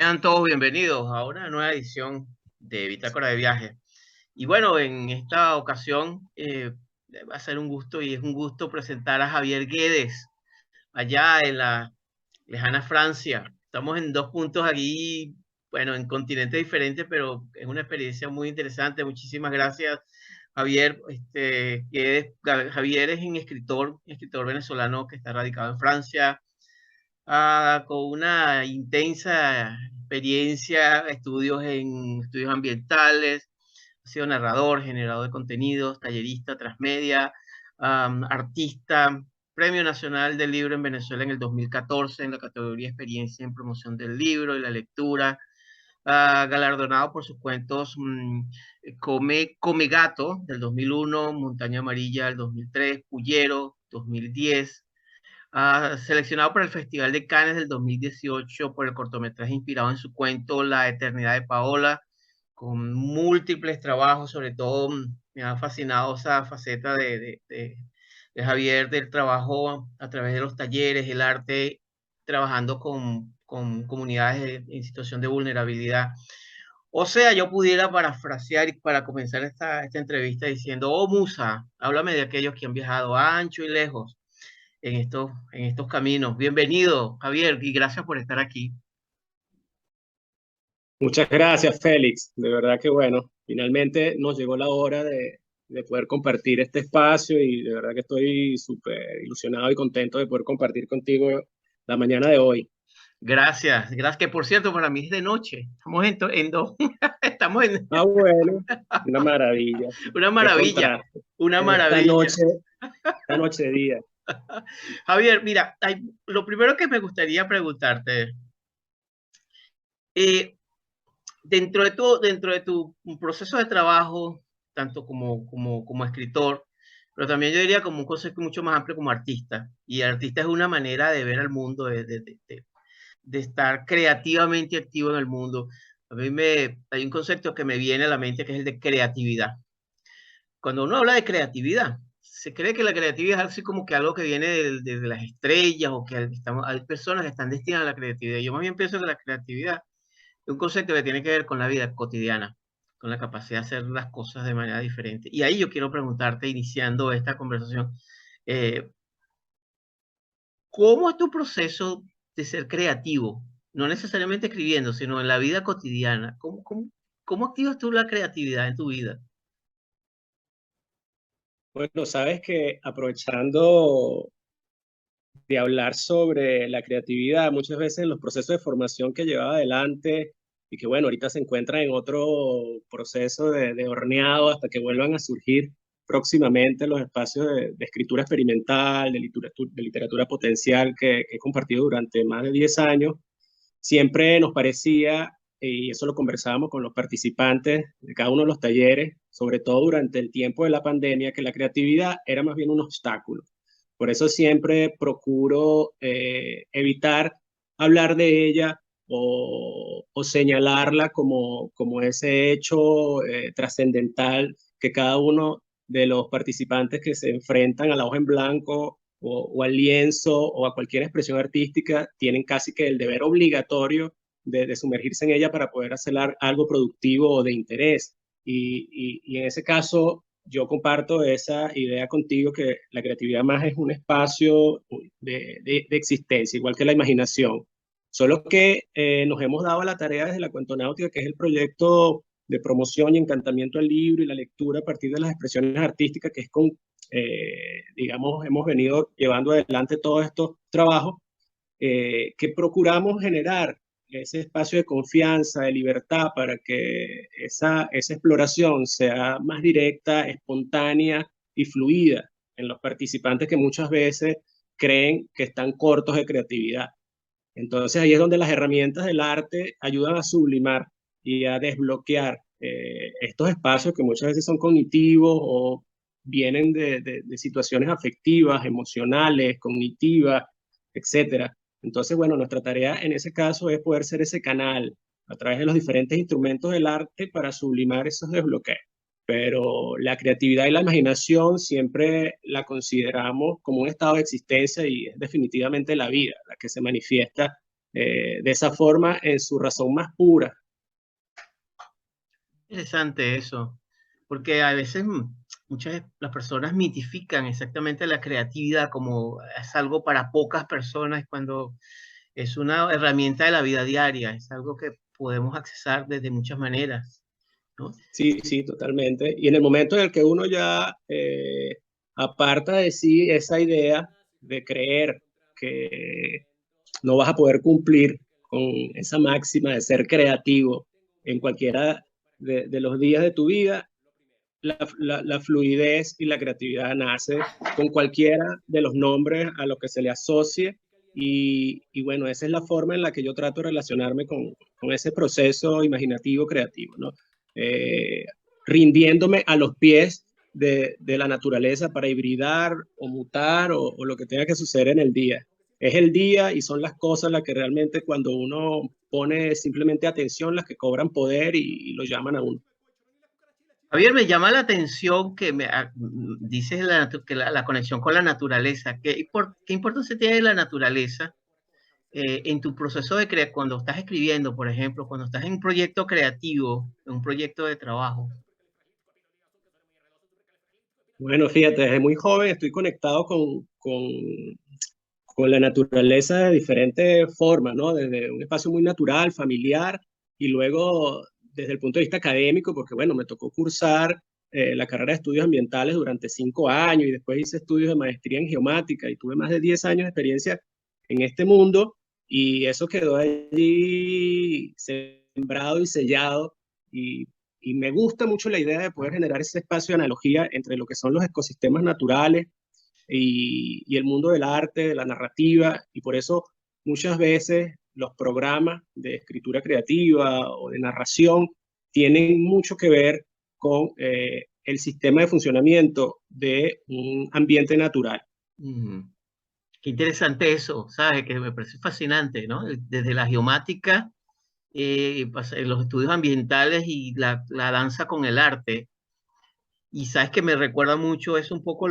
Sean todos bienvenidos a una nueva edición de Bitácora de Viaje. Y bueno, en esta ocasión va a ser un gusto y es un gusto presentar a Javier Guedes, allá en la lejana Francia. Estamos en dos puntos aquí, bueno, en continentes diferentes, pero es una experiencia muy interesante. Muchísimas gracias, Javier. Javier es un escritor venezolano que está radicado en Francia, con una intensa experiencia, estudios ambientales, ha sido narrador, generador de contenidos, tallerista, transmedia, artista, Premio Nacional del Libro en Venezuela en el 2014 en la categoría Experiencia en Promoción del Libro y la Lectura, galardonado por sus cuentos Come Gato del 2001, Montaña Amarilla del 2003, Puyero 2010, seleccionado para el Festival de Cannes del 2018 por el cortometraje inspirado en su cuento La Eternidad de Paola, con múltiples trabajos. Sobre todo me ha fascinado esa faceta de Javier, del trabajo a través de los talleres, el arte, trabajando con comunidades en situación de vulnerabilidad. O sea, yo pudiera parafrasear y para comenzar esta entrevista diciendo: oh Musa, háblame de aquellos que han viajado ancho y lejos en estos caminos. Bienvenido, Javier, y gracias por estar aquí. Muchas gracias, Félix. De verdad que bueno, finalmente nos llegó la hora de poder compartir este espacio y de verdad que estoy súper ilusionado y contento de poder compartir contigo la mañana de hoy. Gracias, gracias, que por cierto, para mí es de noche. Estamos en dos, estamos en Ah, bueno, una maravilla. una Qué maravilla, contraste. una Esta maravilla. noche, esta noche de día. Javier, mira, lo primero que me gustaría preguntarte, eh, dentro de tu proceso de trabajo, tanto como escritor, pero también yo diría como un concepto mucho más amplio como artista. Y artista es una manera de ver al mundo, de estar creativamente activo en el mundo. Hay un concepto que me viene a la mente, que es el de creatividad. Cuando uno habla de creatividad, se cree que la creatividad es así como que algo que viene de las estrellas, o que hay personas que están destinadas a la creatividad. Yo más bien pienso que la creatividad es un concepto que tiene que ver con la vida cotidiana, con la capacidad de hacer las cosas de manera diferente. Y ahí yo quiero preguntarte, iniciando esta conversación, eh, ¿cómo es tu proceso de ser creativo? No necesariamente escribiendo, sino en la vida cotidiana. ¿Cómo activas tú la creatividad en tu vida? Bueno, sabes que aprovechando de hablar sobre la creatividad, muchas veces en los procesos de formación que llevaba adelante y que bueno, ahorita se encuentran en otro proceso de horneado hasta que vuelvan a surgir próximamente los espacios de escritura experimental, de literatura potencial que he compartido durante más de 10 años. Siempre nos parecía, y eso lo conversábamos con los participantes de cada uno de los talleres, sobre todo durante el tiempo de la pandemia, que la creatividad era más bien un obstáculo. Por eso siempre procuro evitar hablar de ella o señalarla como ese hecho trascendental que cada uno de los participantes que se enfrentan a la hoja en blanco o al lienzo o a cualquier expresión artística tienen casi que el deber obligatorio de sumergirse en ella para poder hacer algo productivo o de interés. Y en ese caso, yo comparto esa idea contigo que la creatividad más es un espacio de existencia, igual que la imaginación. Solo que nos hemos dado a la tarea desde la Cuentonáutica, que es el proyecto de promoción y encantamiento al libro y la lectura a partir de las expresiones artísticas, que es con, digamos, hemos venido llevando adelante todos estos trabajos, que procuramos generar ese espacio de confianza, de libertad, para que esa exploración sea más directa, espontánea y fluida en los participantes que muchas veces creen que están cortos de creatividad. Entonces ahí es donde las herramientas del arte ayudan a sublimar y a desbloquear estos espacios que muchas veces son cognitivos o vienen de situaciones afectivas, emocionales, cognitivas, etcétera. Entonces, bueno, nuestra tarea en ese caso es poder ser ese canal a través de los diferentes instrumentos del arte para sublimar esos desbloqueos. Pero la creatividad y la imaginación siempre la consideramos como un estado de existencia y es definitivamente la vida la que se manifiesta de esa forma en su razón más pura. Interesante eso, porque a veces muchas las personas mitifican exactamente la creatividad como es algo para pocas personas cuando es una herramienta de la vida diaria, es algo que podemos accesar desde muchas maneras, ¿no? Sí, sí, totalmente. Y en el momento en el que uno ya aparta de sí esa idea de creer que no vas a poder cumplir con esa máxima de ser creativo en cualquiera de los días de tu vida, la fluidez y la creatividad nace con cualquiera de los nombres a los que se le asocie. Y bueno, esa es la forma en la que yo trato de relacionarme con ese proceso imaginativo creativo, ¿no? Eh, rindiéndome a los pies de la naturaleza para hibridar o mutar o lo que tenga que suceder en el día. Es el día y son las cosas las que realmente cuando uno pone simplemente atención, las que cobran poder y lo llaman a uno. Javier, me llama la atención que dices que la conexión con la naturaleza. ¿Qué importancia tiene la naturaleza en tu proceso de crear, cuando estás escribiendo, por ejemplo, cuando estás en un proyecto creativo, en un proyecto de trabajo? Bueno, fíjate, desde muy joven estoy conectado con la naturaleza de diferentes formas, ¿no? Desde un espacio muy natural, familiar, y luego desde el punto de vista académico, porque bueno, me tocó cursar la carrera de estudios ambientales durante 5 años y después hice estudios de maestría en geomática y tuve más de 10 años de experiencia en este mundo y eso quedó allí sembrado y sellado y, y me gusta mucho la idea de poder generar ese espacio de analogía entre lo que son los ecosistemas naturales y el mundo del arte, de la narrativa, y por eso muchas veces los programas de escritura creativa o de narración tienen mucho que ver con el sistema de funcionamiento de un ambiente natural. Mm, qué interesante eso, ¿sabes? Que me parece fascinante, ¿no? Desde la geomática, los estudios ambientales y la danza con el arte. Y sabes que me recuerda mucho, es un poco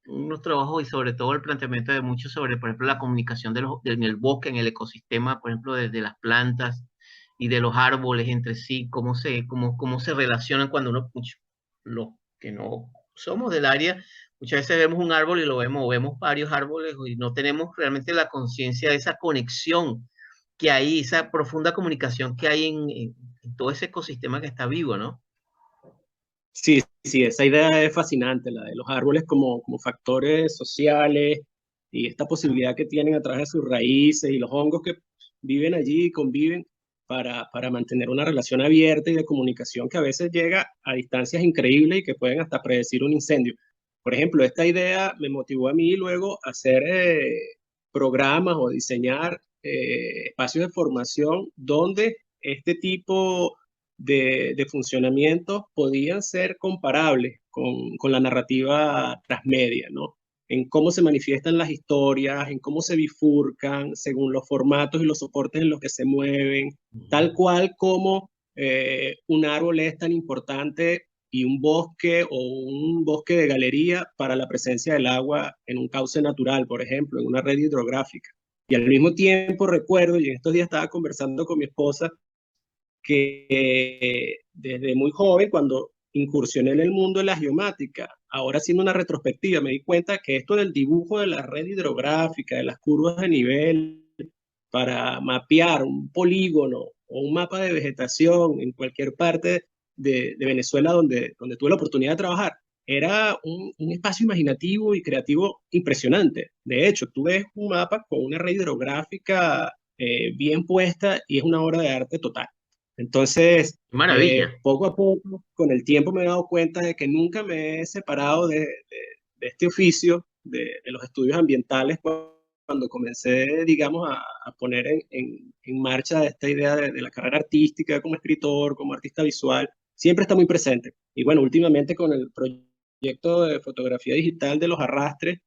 unos trabajos y sobre todo el planteamiento de muchos sobre, por ejemplo, la comunicación en el bosque, en el ecosistema, por ejemplo, desde las plantas y de los árboles entre sí, cómo se relacionan cuando los que no somos del área, muchas veces vemos un árbol y lo vemos, o vemos varios árboles y no tenemos realmente la conciencia de esa conexión que hay, esa profunda comunicación que hay en todo ese ecosistema que está vivo, ¿no? Sí, sí, esa idea es fascinante, la de los árboles como factores sociales y esta posibilidad que tienen a través de sus raíces y los hongos que viven allí y conviven para mantener una relación abierta y de comunicación que a veces llega a distancias increíbles y que pueden hasta predecir un incendio. Por ejemplo, esta idea me motivó a mí luego a hacer programas o diseñar espacios de formación donde este tipo de funcionamiento podían ser comparables con la narrativa transmedia, ¿no? En cómo se manifiestan las historias, en cómo se bifurcan según los formatos y los soportes en los que se mueven, tal cual como un árbol es tan importante y un bosque o un bosque de galería para la presencia del agua en un cauce natural, por ejemplo, en una red hidrográfica. Y al mismo tiempo recuerdo, y en estos días estaba conversando con mi esposa, que desde muy joven, cuando incursioné en el mundo de la geomática, ahora haciendo una retrospectiva, me di cuenta que esto del dibujo de la red hidrográfica, de las curvas de nivel, para mapear un polígono o un mapa de vegetación en cualquier parte de Venezuela donde tuve la oportunidad de trabajar, era un espacio imaginativo y creativo impresionante. De hecho, tú ves un mapa con una red hidrográfica bien puesta y es una obra de arte total. Entonces, Qué maravilla. poco a poco, con el tiempo me he dado cuenta de que nunca me he separado de este oficio, de los estudios ambientales, cuando comencé, digamos, a poner en marcha esta idea de la carrera artística como escritor, como artista visual, siempre está muy presente. Y bueno, últimamente con el proyecto de fotografía digital de los arrastres,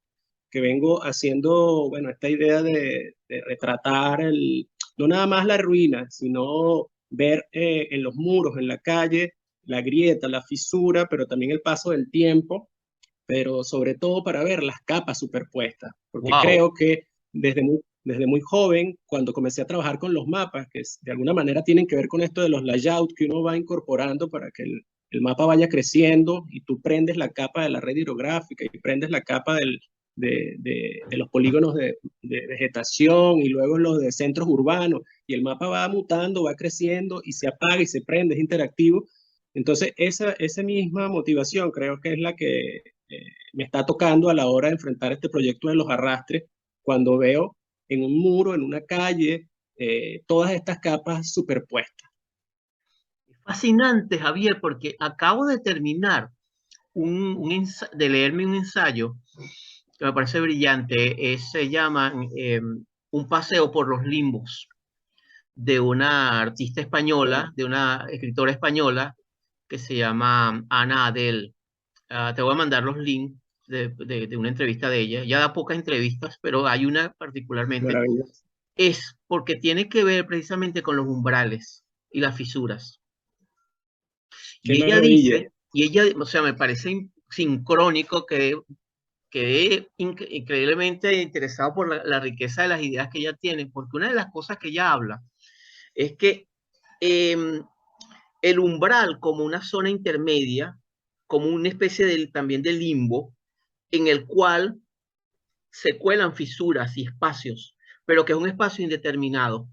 que vengo haciendo, bueno, esta idea de retratar no nada más la ruina, sino ver en los muros, en la calle, la grieta, la fisura, pero también el paso del tiempo, pero sobre todo para ver las capas superpuestas, porque Wow. creo que desde muy joven, cuando comencé a trabajar con los mapas, que de alguna manera tienen que ver con esto de los layouts que uno va incorporando para que el mapa vaya creciendo y tú prendes la capa de la red hidrográfica y prendes la capa de los polígonos de vegetación y luego los de centros urbanos y el mapa va mutando, va creciendo y se apaga y se prende, es interactivo. Entonces, esa misma motivación creo que es la que me está tocando a la hora de enfrentar este proyecto de los arrastres, cuando veo en un muro, en una calle, todas estas capas superpuestas. Fascinante, Javier, porque acabo de terminar de leerme un ensayo que me parece brillante. Se llama Un paseo por los limbos, de una artista española, de una escritora española que se llama Ana Adel. Te voy a mandar los links de una entrevista de ella. Ya da pocas entrevistas, pero hay una particularmente. Maravilloso. Es porque tiene que ver precisamente con los umbrales y las fisuras. Qué Y ella maravilla. dice, o sea, me parece sincrónico que increíblemente interesado por la riqueza de las ideas que ella tiene, porque una de las cosas que ella habla es que el umbral como una zona intermedia, como una especie también de limbo, en el cual se cuelan fisuras y espacios, pero que es un espacio indeterminado.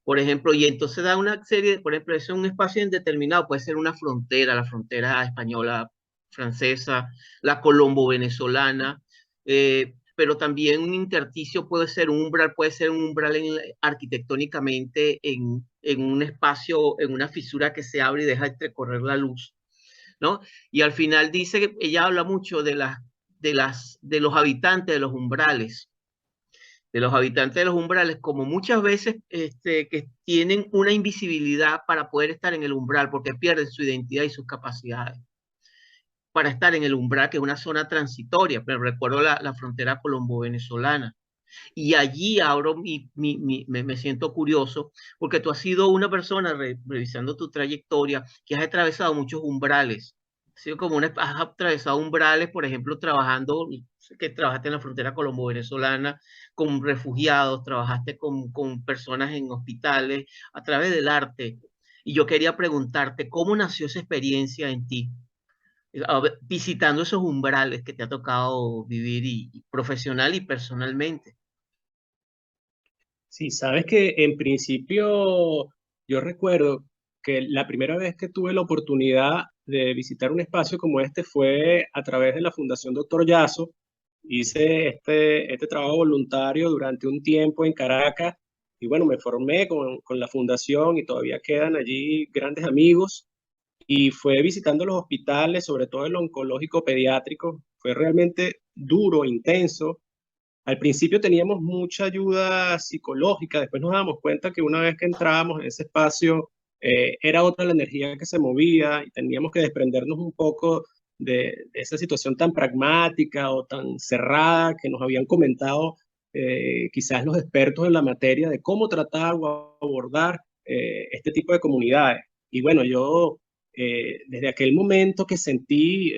Por ejemplo, y entonces da una serie, por ejemplo, es un espacio indeterminado, puede ser una frontera, la frontera española, francesa, la colombo-venezolana, pero también un intersticio puede ser un umbral, arquitectónicamente en un espacio, en una fisura que se abre y deja entrecorrer la luz, ¿no? Y al final dice que ella habla mucho de los habitantes de los umbrales, como muchas veces que tienen una invisibilidad para poder estar en el umbral, porque pierden su identidad y sus capacidades para estar en el umbral, que es una zona transitoria. Pero recuerdo la frontera colombo-venezolana. Y allí abro me siento curioso, porque tú has sido una persona, revisando tu trayectoria, que has atravesado muchos umbrales. Has atravesado umbrales, por ejemplo, que trabajaste en la frontera colombo-venezolana con refugiados, trabajaste con personas en hospitales, a través del arte. Y yo quería preguntarte, ¿cómo nació esa experiencia en ti? Visitando esos umbrales que te ha tocado vivir profesional y personalmente. Sí, sabes que en principio yo recuerdo que la primera vez que tuve la oportunidad de visitar un espacio como este fue a través de la Fundación Doctor Yasso. Hice este trabajo voluntario durante un tiempo en Caracas y bueno, me formé con la fundación y todavía quedan allí grandes amigos y fue visitando los hospitales, sobre todo el oncológico pediátrico. Fue realmente duro, intenso. Al principio teníamos mucha ayuda psicológica, después nos damos cuenta que una vez que entrábamos en ese espacio, era otra la energía que se movía y teníamos que desprendernos un poco de esa situación tan pragmática o tan cerrada que nos habían comentado quizás los expertos en la materia de cómo tratar o abordar este tipo de comunidades. Y bueno, yo desde aquel momento que sentí,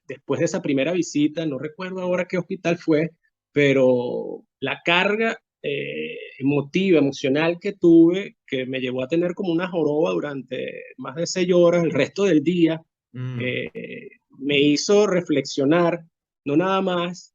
después de esa primera visita, no recuerdo ahora qué hospital fue, pero la carga emotiva, emocional que tuve, que me llevó a tener como una joroba durante más de 6 horas, el resto del día, Mm. eh, me hizo reflexionar, no nada más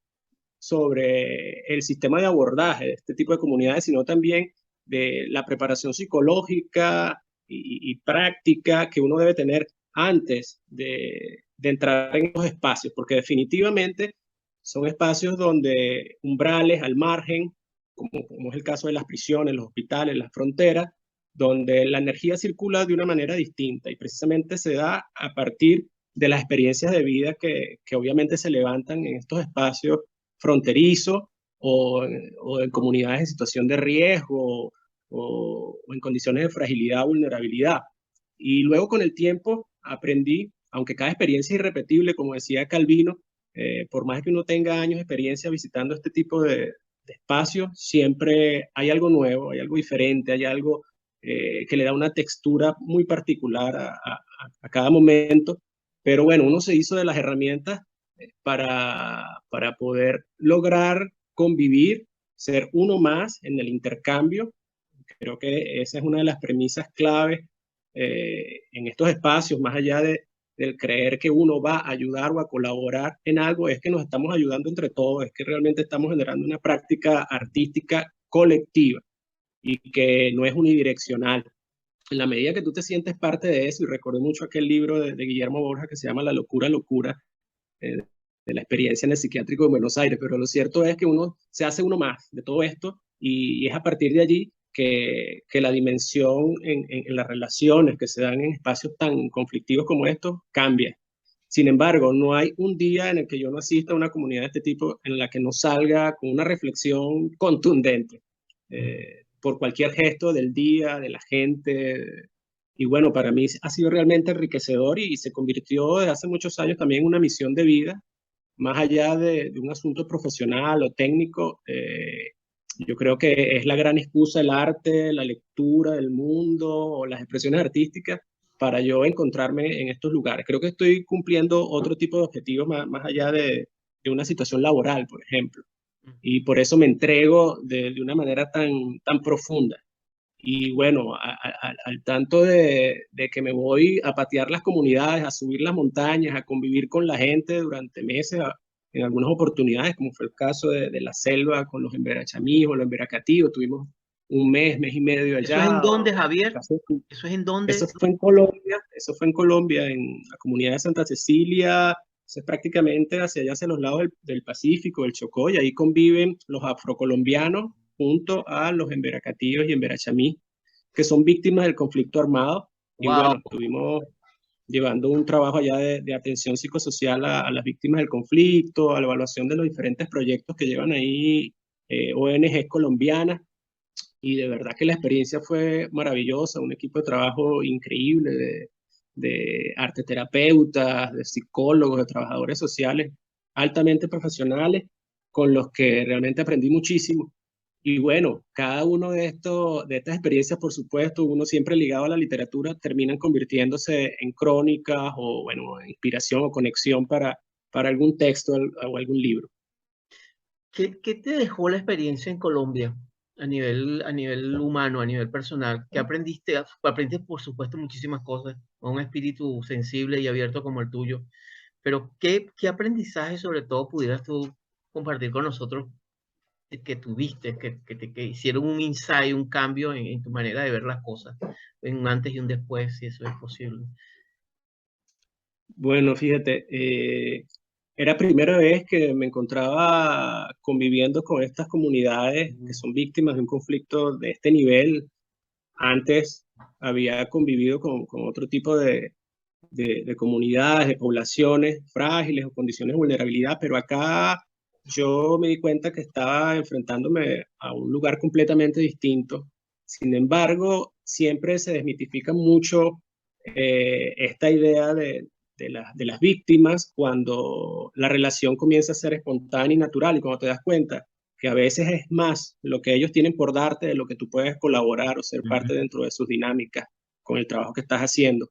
sobre el sistema de abordaje de este tipo de comunidades, sino también de la preparación psicológica y práctica que uno debe tener antes de entrar en los espacios, porque definitivamente son espacios donde umbrales al margen, como es el caso de las prisiones, los hospitales, las fronteras, donde la energía circula de una manera distinta y precisamente se da a partir de las experiencias de vida que obviamente se levantan en estos espacios fronterizos o en comunidades en situación de riesgo o en condiciones de fragilidad o vulnerabilidad. Y luego con el tiempo aprendí, aunque cada experiencia es irrepetible, como decía Calvino, por más que uno tenga años de experiencia visitando este tipo de espacios, siempre hay algo nuevo, hay algo diferente, hay algo que le da una textura muy particular a cada momento. Pero bueno, uno se hizo de las herramientas para poder lograr convivir ser uno más en el intercambio. Creo que esa es una de las premisas clave en estos espacios, más allá del creer que uno va a ayudar o a colaborar en algo, es que nos estamos ayudando entre todos, es que realmente estamos generando una práctica artística colectiva y que no es unidireccional. En la medida que tú te sientes parte de eso, y recuerdo mucho aquel libro de Guillermo Borja que se llama La locura, locura, eh, de la experiencia en el psiquiátrico de Buenos Aires, pero lo cierto es que uno se hace uno más de todo esto y es a partir de allí que la dimensión en las relaciones que se dan en espacios tan conflictivos como estos cambia. Sin embargo, no hay un día en el que yo no asista a una comunidad de este tipo en la que no salga con una reflexión contundente por cualquier gesto del día, de la gente. Y bueno, para mí ha sido realmente enriquecedor y se convirtió desde hace muchos años también en una misión de vida, más allá de un asunto profesional o técnico. Yo creo que es la gran excusa el arte, la lectura del mundo o las expresiones artísticas para yo encontrarme en estos lugares. Creo que estoy cumpliendo otro tipo de objetivos más allá de una situación laboral, por ejemplo. Y por eso me entrego de una manera tan profunda. Y bueno, al tanto de que me voy a patear las comunidades, a subir las montañas, a convivir con la gente durante meses, en algunas oportunidades, como fue el caso de la selva con los emberachamí o los emberacatíos, tuvimos un mes y medio ¿Eso es en allá. dónde, Javier? ¿Eso es en dónde? Eso fue en Colombia, en la comunidad de Santa Cecilia. Eso es prácticamente hacia allá, hacia los lados del Pacífico, del Chocó, y ahí conviven los afrocolombianos junto a los emberacatíos y emberachamí, que son víctimas del conflicto armado. Y Wow. bueno, estuvimos llevando un trabajo allá de atención psicosocial a las víctimas del conflicto, a la evaluación de los diferentes proyectos que llevan ahí ONG colombianas. Y de verdad que la experiencia fue maravillosa, un equipo de trabajo increíble de arteterapeutas, de psicólogos, de trabajadores sociales altamente profesionales con los que realmente aprendí muchísimo. Y bueno, cada uno de estas experiencias, por supuesto, uno siempre ligado a la literatura, terminan convirtiéndose en crónicas o, bueno, inspiración o conexión para algún texto o algún libro. ¿Qué te dejó la experiencia en Colombia a nivel humano, a nivel personal? ¿Qué aprendiste? Aprendiste, por supuesto, muchísimas cosas, con un espíritu sensible y abierto como el tuyo, pero ¿qué aprendizaje sobre todo pudieras tú compartir con nosotros que tuviste, que hicieron un insight, un cambio en tu manera de ver las cosas, en un antes y un después, si eso es posible? Bueno, fíjate, era primera vez que me encontraba conviviendo con estas comunidades que son víctimas de un conflicto de este nivel. Antes había convivido con otro tipo de comunidades, de poblaciones frágiles o condiciones de vulnerabilidad, pero acá yo me di cuenta que estaba enfrentándome a un lugar completamente distinto. Sin embargo, siempre se desmitifica mucho esta idea de las víctimas cuando la relación comienza a ser espontánea y natural y cuando te das cuenta que a veces es más lo que ellos tienen por darte de lo que tú puedes colaborar o ser parte dentro de sus dinámicas con el trabajo que estás haciendo.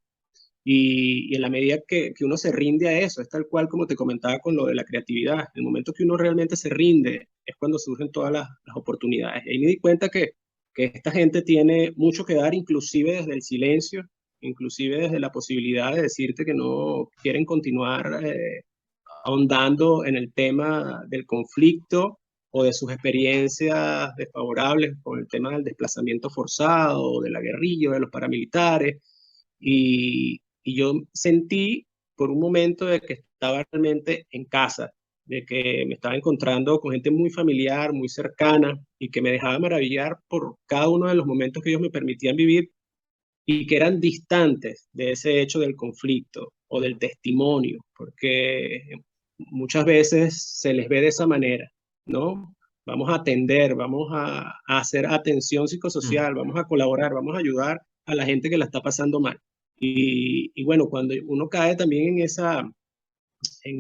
Y en la medida que uno se rinde a eso, es tal cual como te comentaba con lo de la creatividad. El momento que uno realmente se rinde es cuando surgen todas las oportunidades. Y ahí me di cuenta que esta gente tiene mucho que dar, inclusive desde el silencio, inclusive desde la posibilidad de decirte que no quieren continuar ahondando en el tema del conflicto o de sus experiencias desfavorables con el tema del desplazamiento forzado, de la guerrilla, de los paramilitares. Y yo sentí por un momento de que estaba realmente en casa, de que me estaba encontrando con gente muy familiar, muy cercana y que me dejaba maravillar por cada uno de los momentos que ellos me permitían vivir y que eran distantes de ese hecho del conflicto o del testimonio, porque muchas veces se les ve de esa manera, ¿no? Vamos a atender, vamos a hacer atención psicosocial, vamos a colaborar, vamos a ayudar a la gente que la está pasando mal. Y bueno, cuando uno cae también en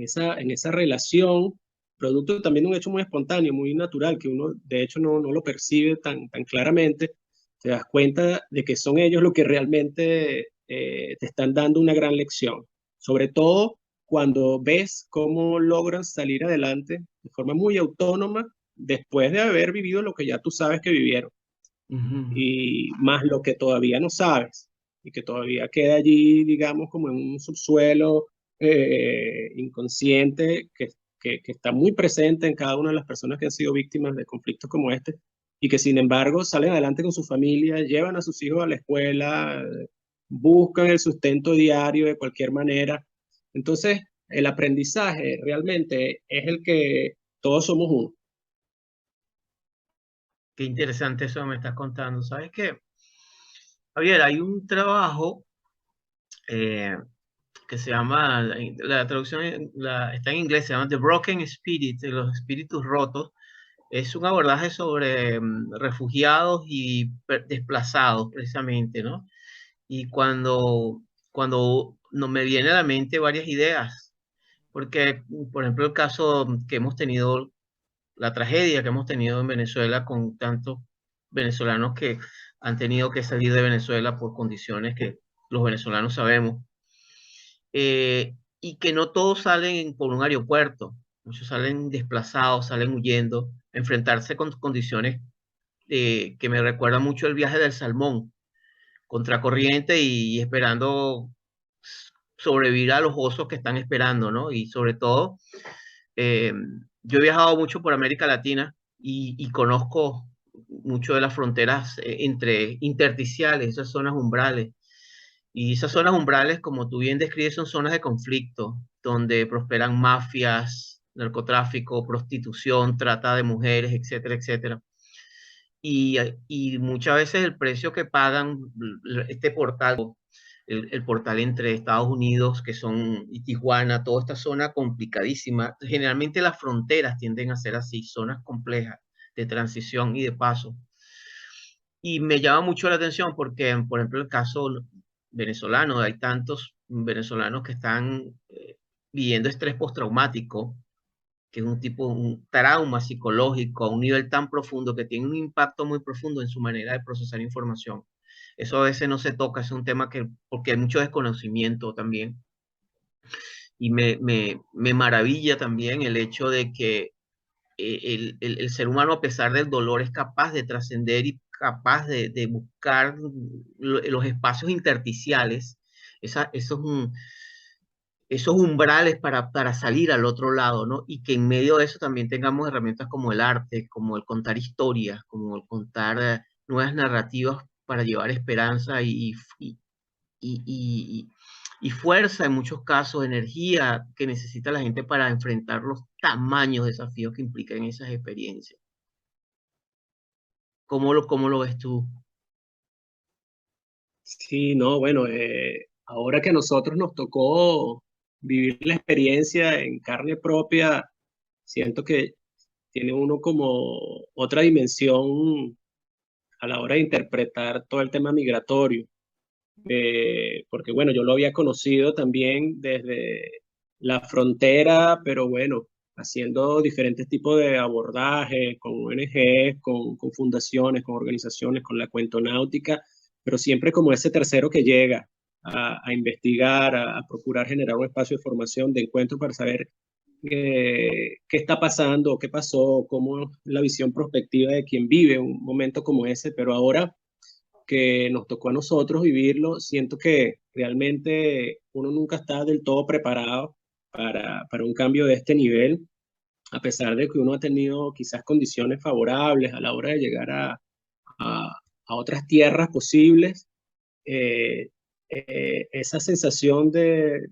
esa relación, producto también de un hecho muy espontáneo, muy natural, que uno de hecho no lo percibe tan claramente, te das cuenta de que son ellos los que realmente te están dando una gran lección. Sobre todo cuando ves cómo logran salir adelante de forma muy autónoma después de haber vivido lo que ya tú sabes que vivieron, y más lo que todavía no sabes, y que todavía queda allí, digamos, como en un subsuelo inconsciente que está muy presente en cada una de las personas que han sido víctimas de conflictos como este, y que sin embargo salen adelante con su familia, llevan a sus hijos a la escuela, buscan el sustento diario de cualquier manera. Entonces, el aprendizaje realmente es el que todos somos uno. Qué interesante eso que me estás contando. ¿Sabes qué? Javier, hay un trabajo eh, que se llama, la traducción está en inglés, se llama The Broken Spirit, de los espíritus rotos. Es un abordaje sobre refugiados y desplazados, precisamente, ¿no? Y cuando no me viene a la mente varias ideas, porque, por ejemplo, el caso que hemos tenido, la tragedia que hemos tenido en Venezuela con tantos venezolanos que han tenido que salir de Venezuela por condiciones que los venezolanos sabemos, y que no todos salen por un aeropuerto, muchos salen desplazados, salen huyendo, enfrentarse con condiciones que me recuerdan mucho el viaje del Salmón, contracorriente y esperando sobrevivir a los osos que están esperando, ¿no? Y sobre todo, eh, yo he viajado mucho por América Latina y conozco mucho de las fronteras entre intersticiales, esas zonas umbrales. Y esas zonas umbrales, como tú bien describes, son zonas de conflicto, donde prosperan mafias, narcotráfico, prostitución, trata de mujeres, etcétera, etcétera. Y muchas veces el precio que pagan este portal, el portal entre Estados Unidos, que son y Tijuana, toda esta zona complicadísima, generalmente las fronteras tienden a ser así, zonas complejas de transición y de paso. Y me llama mucho la atención porque, por ejemplo, el caso venezolano, hay tantos venezolanos que están viviendo estrés postraumático, que es un tipo, un trauma psicológico a un nivel tan profundo que tiene un impacto muy profundo en su manera de procesar información. Eso a veces no se toca, es un tema que, porque hay mucho desconocimiento también. Y me maravilla también el hecho de que el ser humano, a pesar del dolor, es capaz de trascender y capaz de buscar los espacios intersticiales, esos, esos umbrales para salir al otro lado, ¿no? Y que en medio de eso también tengamos herramientas como el arte, como el contar historias, como el contar nuevas narrativas para llevar esperanza y, y, y fuerza en muchos casos, energía que necesita la gente para enfrentar los tamaños desafíos que implican esas experiencias. Cómo lo ves tú? Sí, no, bueno, ahora que a nosotros nos tocó vivir la experiencia en carne propia, siento que tiene uno como otra dimensión a la hora de interpretar todo el tema migratorio. Porque bueno, yo lo había conocido también desde la frontera, pero bueno, haciendo diferentes tipos de abordajes con ONGs, con fundaciones, con organizaciones, con la cuentonáutica, pero siempre como ese tercero que llega a investigar, a procurar generar un espacio de formación, de encuentro para saber qué está pasando, qué pasó, cómo la visión prospectiva de quien vive un momento como ese, pero ahora que nos tocó a nosotros vivirlo, siento que realmente uno nunca está del todo preparado para un cambio de este nivel, a pesar de que uno ha tenido quizás condiciones favorables a la hora de llegar a, a otras tierras posibles. eh, Esa sensación de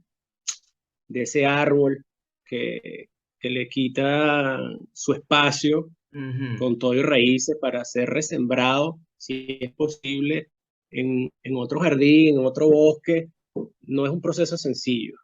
ese árbol que le quita su espacio Ujú. con todo y raíces para ser resembrado, si es posible, en otro jardín, en otro bosque, no es un proceso sencillo.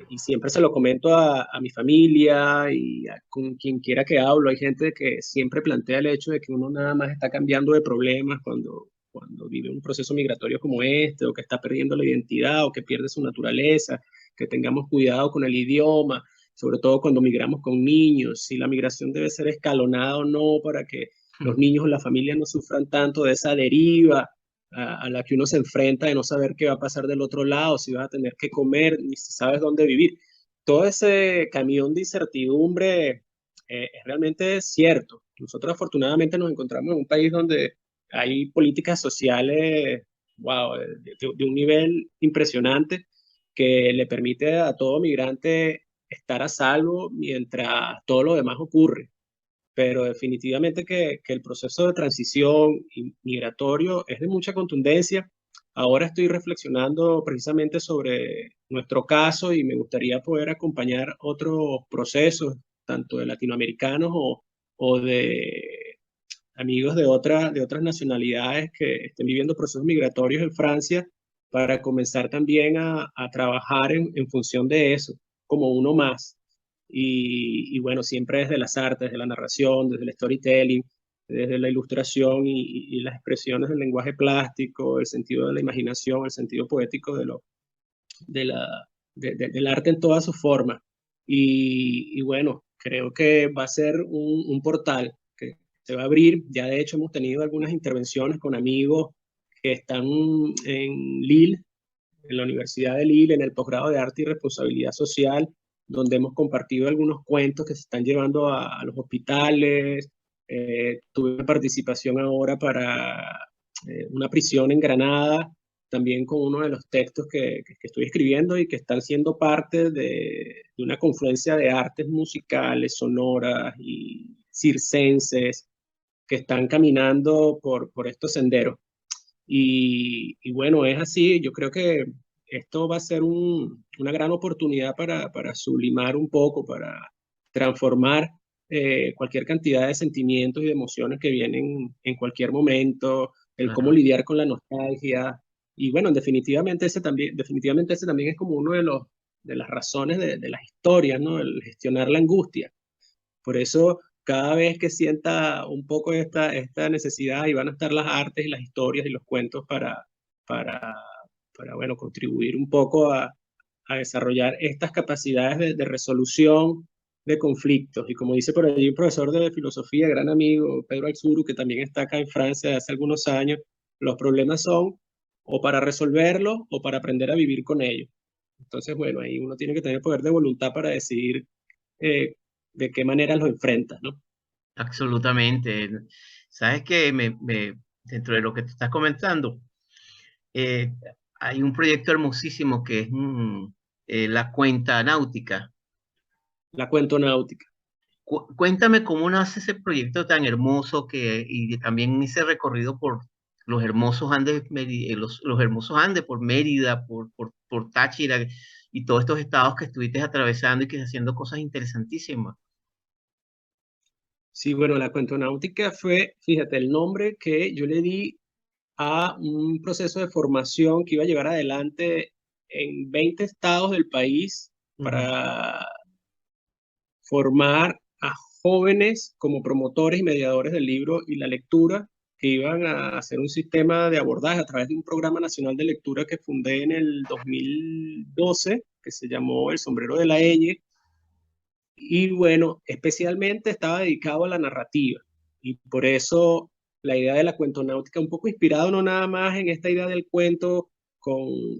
Y siempre se lo comento a mi familia y con quien quiera que hablo. Hay gente que siempre plantea el hecho de que uno nada más está cambiando de problemas cuando vive un proceso migratorio como este, o que está perdiendo la identidad, o que pierde su naturaleza, que tengamos cuidado con el idioma, sobre todo cuando migramos con niños, si la migración debe ser escalonada o no para que los niños o la familia no sufran tanto de esa deriva a la que uno se enfrenta de no saber qué va a pasar del otro lado, si vas a tener que comer, ni si sabes dónde vivir. Todo ese camión de incertidumbre es realmente cierto. Nosotros afortunadamente nos encontramos en un país donde hay políticas sociales, wow, de un nivel impresionante que le permite a todo migrante estar a salvo mientras todo lo demás ocurre. Pero definitivamente que el proceso de transición migratorio es de mucha contundencia. Ahora estoy reflexionando precisamente sobre nuestro caso y me gustaría poder acompañar otros procesos, tanto de latinoamericanos o de amigos de otras nacionalidades que estén viviendo procesos migratorios en Francia, para comenzar también a trabajar en función de eso, como uno más. Y bueno, siempre desde las artes, desde la narración, desde el storytelling, desde la ilustración y las expresiones del lenguaje plástico, el sentido de la imaginación, el sentido poético de la, del arte en todas sus formas. Y bueno, creo que va a ser un portal que se va a abrir. Ya de hecho hemos tenido algunas intervenciones con amigos que están en Lille, en la Universidad de Lille, en el posgrado de Arte y Responsabilidad Social, donde hemos compartido algunos cuentos que se están llevando a los hospitales. Tuve una participación ahora para una prisión en Granada, también con uno de los textos que estoy escribiendo y que están siendo parte de una confluencia de artes musicales, sonoras y circenses que están caminando por estos senderos. Y bueno, es así, yo creo que esto va a ser una gran oportunidad para sublimar un poco, para transformar cualquier cantidad de sentimientos y de emociones que vienen en cualquier momento, el cómo Claro. lidiar con la nostalgia. Y bueno, definitivamente ese también es como uno de las razones de las historias, ¿no? El gestionar la angustia. Por eso, cada vez que sienta un poco esta necesidad, y van a estar las artes y las historias y los cuentos para, bueno, contribuir un poco a desarrollar estas capacidades de resolución de conflictos. Y como dice por allí un profesor de filosofía, gran amigo, Pedro Alzuru, que también está acá en Francia hace algunos años, los problemas son o para resolverlos o para aprender a vivir con ellos. Entonces, bueno, ahí uno tiene que tener poder de voluntad para decidir eh, de qué manera los enfrentas, ¿no? Absolutamente. Sabes que dentro de lo que te estás comentando, eh, hay un proyecto hermosísimo que es la cuenta náutica. La cuento náutica. Cuéntame cómo nace ese proyecto tan hermoso y también ese recorrido por los hermosos Andes, los hermosos Andes, por Mérida, por Táchira y todos estos estados que estuviste atravesando y que haciendo cosas interesantísimas. Sí, bueno, la cuento náutica fue, fíjate, el nombre que yo le di a un proceso de formación que iba a llevar adelante en 20 estados del país Ujú. para formar a jóvenes como promotores y mediadores del libro y la lectura, que iban a hacer un sistema de abordaje a través de un programa nacional de lectura que fundé en el 2012, que se llamó El Sombrero de la Ñ. Y bueno, especialmente estaba dedicado a la narrativa. Y por eso la idea de la cuentonáutica, un poco inspirado no nada más en esta idea del cuento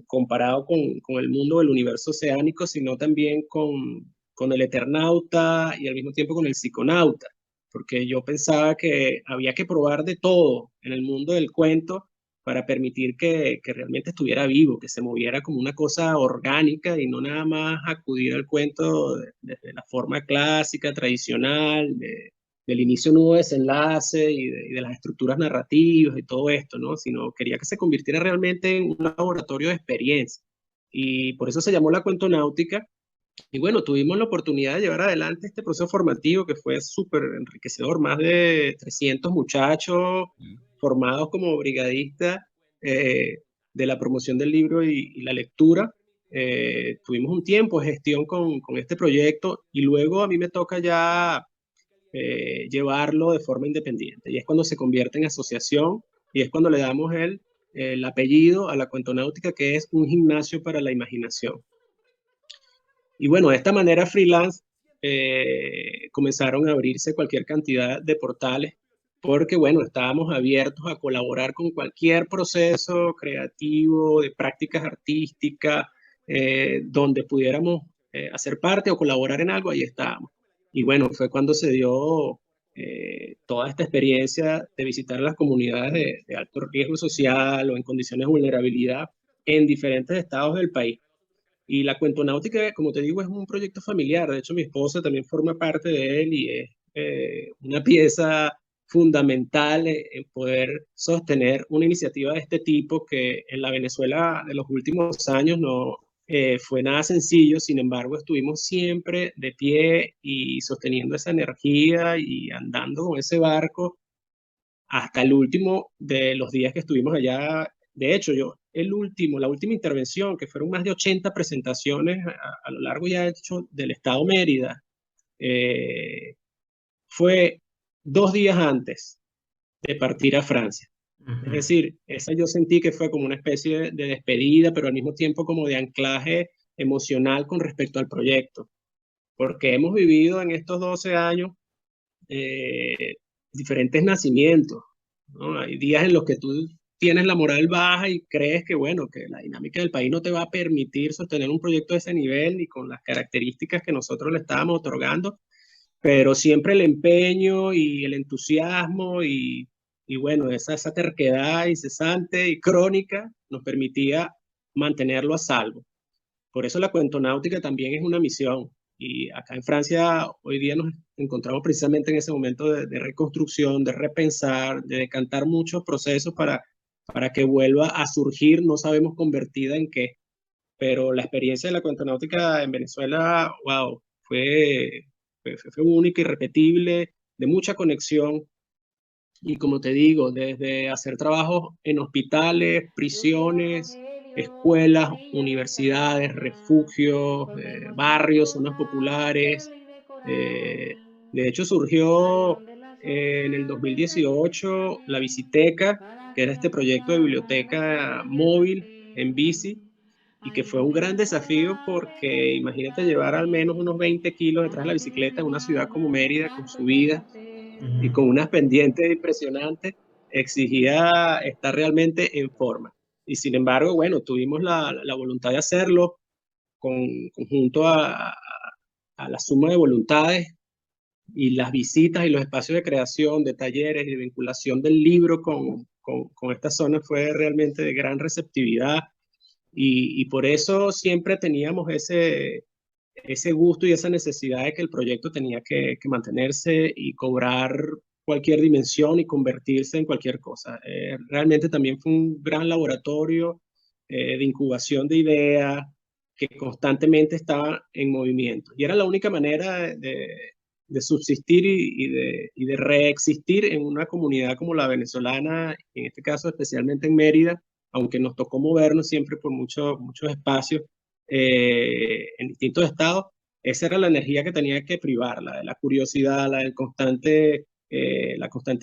comparado con el mundo del universo oceánico, sino también con el eternauta y al mismo tiempo con el psiconauta. Porque yo pensaba que había que probar de todo en el mundo del cuento para permitir que realmente estuviera vivo, que se moviera como una cosa orgánica y no nada más acudir al cuento desde la forma clásica, tradicional, del inicio, nudo, desenlace y de las estructuras narrativas y todo esto, ¿no? Sino quería que se convirtiera realmente en un laboratorio de experiencia. Y por eso se llamó la cuentonáutica. Y bueno, tuvimos la oportunidad de llevar adelante este proceso formativo que fue súper enriquecedor, más de 300 muchachos formados como brigadistas eh, de la promoción del libro y la lectura. Tuvimos un tiempo de gestión con este proyecto y luego a mí me toca ya llevarlo de forma independiente. Y es cuando se convierte en asociación y es cuando le damos el apellido a la cuentonáutica, que es un gimnasio para la imaginación. Y bueno, de esta manera freelance comenzaron a abrirse cualquier cantidad de portales porque, bueno, estábamos abiertos a colaborar con cualquier proceso creativo, de prácticas artísticas, donde pudiéramos hacer parte o colaborar en algo, ahí estábamos. Y bueno, fue cuando se dio toda esta experiencia de visitar las comunidades de alto riesgo social o en condiciones de vulnerabilidad en diferentes estados del país. Y la cuentonáutica, como te digo, es un proyecto familiar. De hecho, mi esposa también forma parte de él y es una pieza fundamental en poder sostener una iniciativa de este tipo que en la Venezuela de los últimos años no fue nada sencillo. Sin embargo, estuvimos siempre de pie y sosteniendo esa energía y andando con ese barco hasta el último de los días que estuvimos allá. De hecho, la última intervención, que fueron más de 80 presentaciones a lo largo ya hecho del estado Mérida, eh, fue 2 días antes de partir a Francia. Es Ujú. decir, esa yo sentí que fue como una especie de despedida, pero al mismo tiempo como de anclaje emocional con respecto al proyecto, porque hemos vivido en estos 12 años eh, diferentes nacimientos, ¿no? Hay días en los que tú tienes la moral baja y crees que, bueno, que la dinámica del país no te va a permitir sostener un proyecto de ese nivel y con las características que nosotros le estábamos otorgando, pero siempre el empeño y el entusiasmo y bueno, esa terquedad incesante y crónica nos permitía mantenerlo a salvo. Por eso la cuentonáutica también es una misión. Y acá en Francia hoy día nos encontramos precisamente en ese momento de reconstrucción, de repensar, de decantar muchos procesos para que vuelva a surgir, no sabemos convertida en qué, pero la experiencia de la cuentonáutica en Venezuela, wow, fue única, irrepetible, de mucha conexión. Y como te digo, desde hacer trabajos en hospitales, Lluvia, prisiones, Rogelio, escuelas, brillo de esta universidades, mañana, refugios, donde barrios, contigo zonas nace populares. el de Eh, coral, de hecho, al surgió donde las en el hojas del rey 2018 la salen Visiteca, para que era que este la proyecto de mañana no biblioteca llegue móvil en bici, tarde. y que Al fue un donde gran el desafío coral porque del imagínate llevar al menos unos Nunca 20 kilos detrás de la Ay, bicicleta en una ciudad como Luisiana, Mérida, con tanto subida y tecate. con unas pendientes impresionantes, exigía estar realmente en forma. Y sin embargo, bueno, tuvimos la voluntad de hacerlo conjunto a la suma de voluntades y las visitas y los espacios de creación, de talleres y de vinculación del libro con esta zona fue realmente de gran receptividad y por eso siempre teníamos ese gusto y esa necesidad de que el proyecto tenía que mantenerse y cobrar cualquier dimensión y convertirse en cualquier cosa. Realmente también fue un gran laboratorio de incubación de ideas que constantemente estaba en movimiento. Y era la única manera de subsistir y de reexistir en una comunidad como la venezolana, en este caso especialmente en Mérida, aunque nos tocó movernos siempre por muchos espacios en distintos estados, esa era la energía que tenía que privar, la de la curiosidad, la constante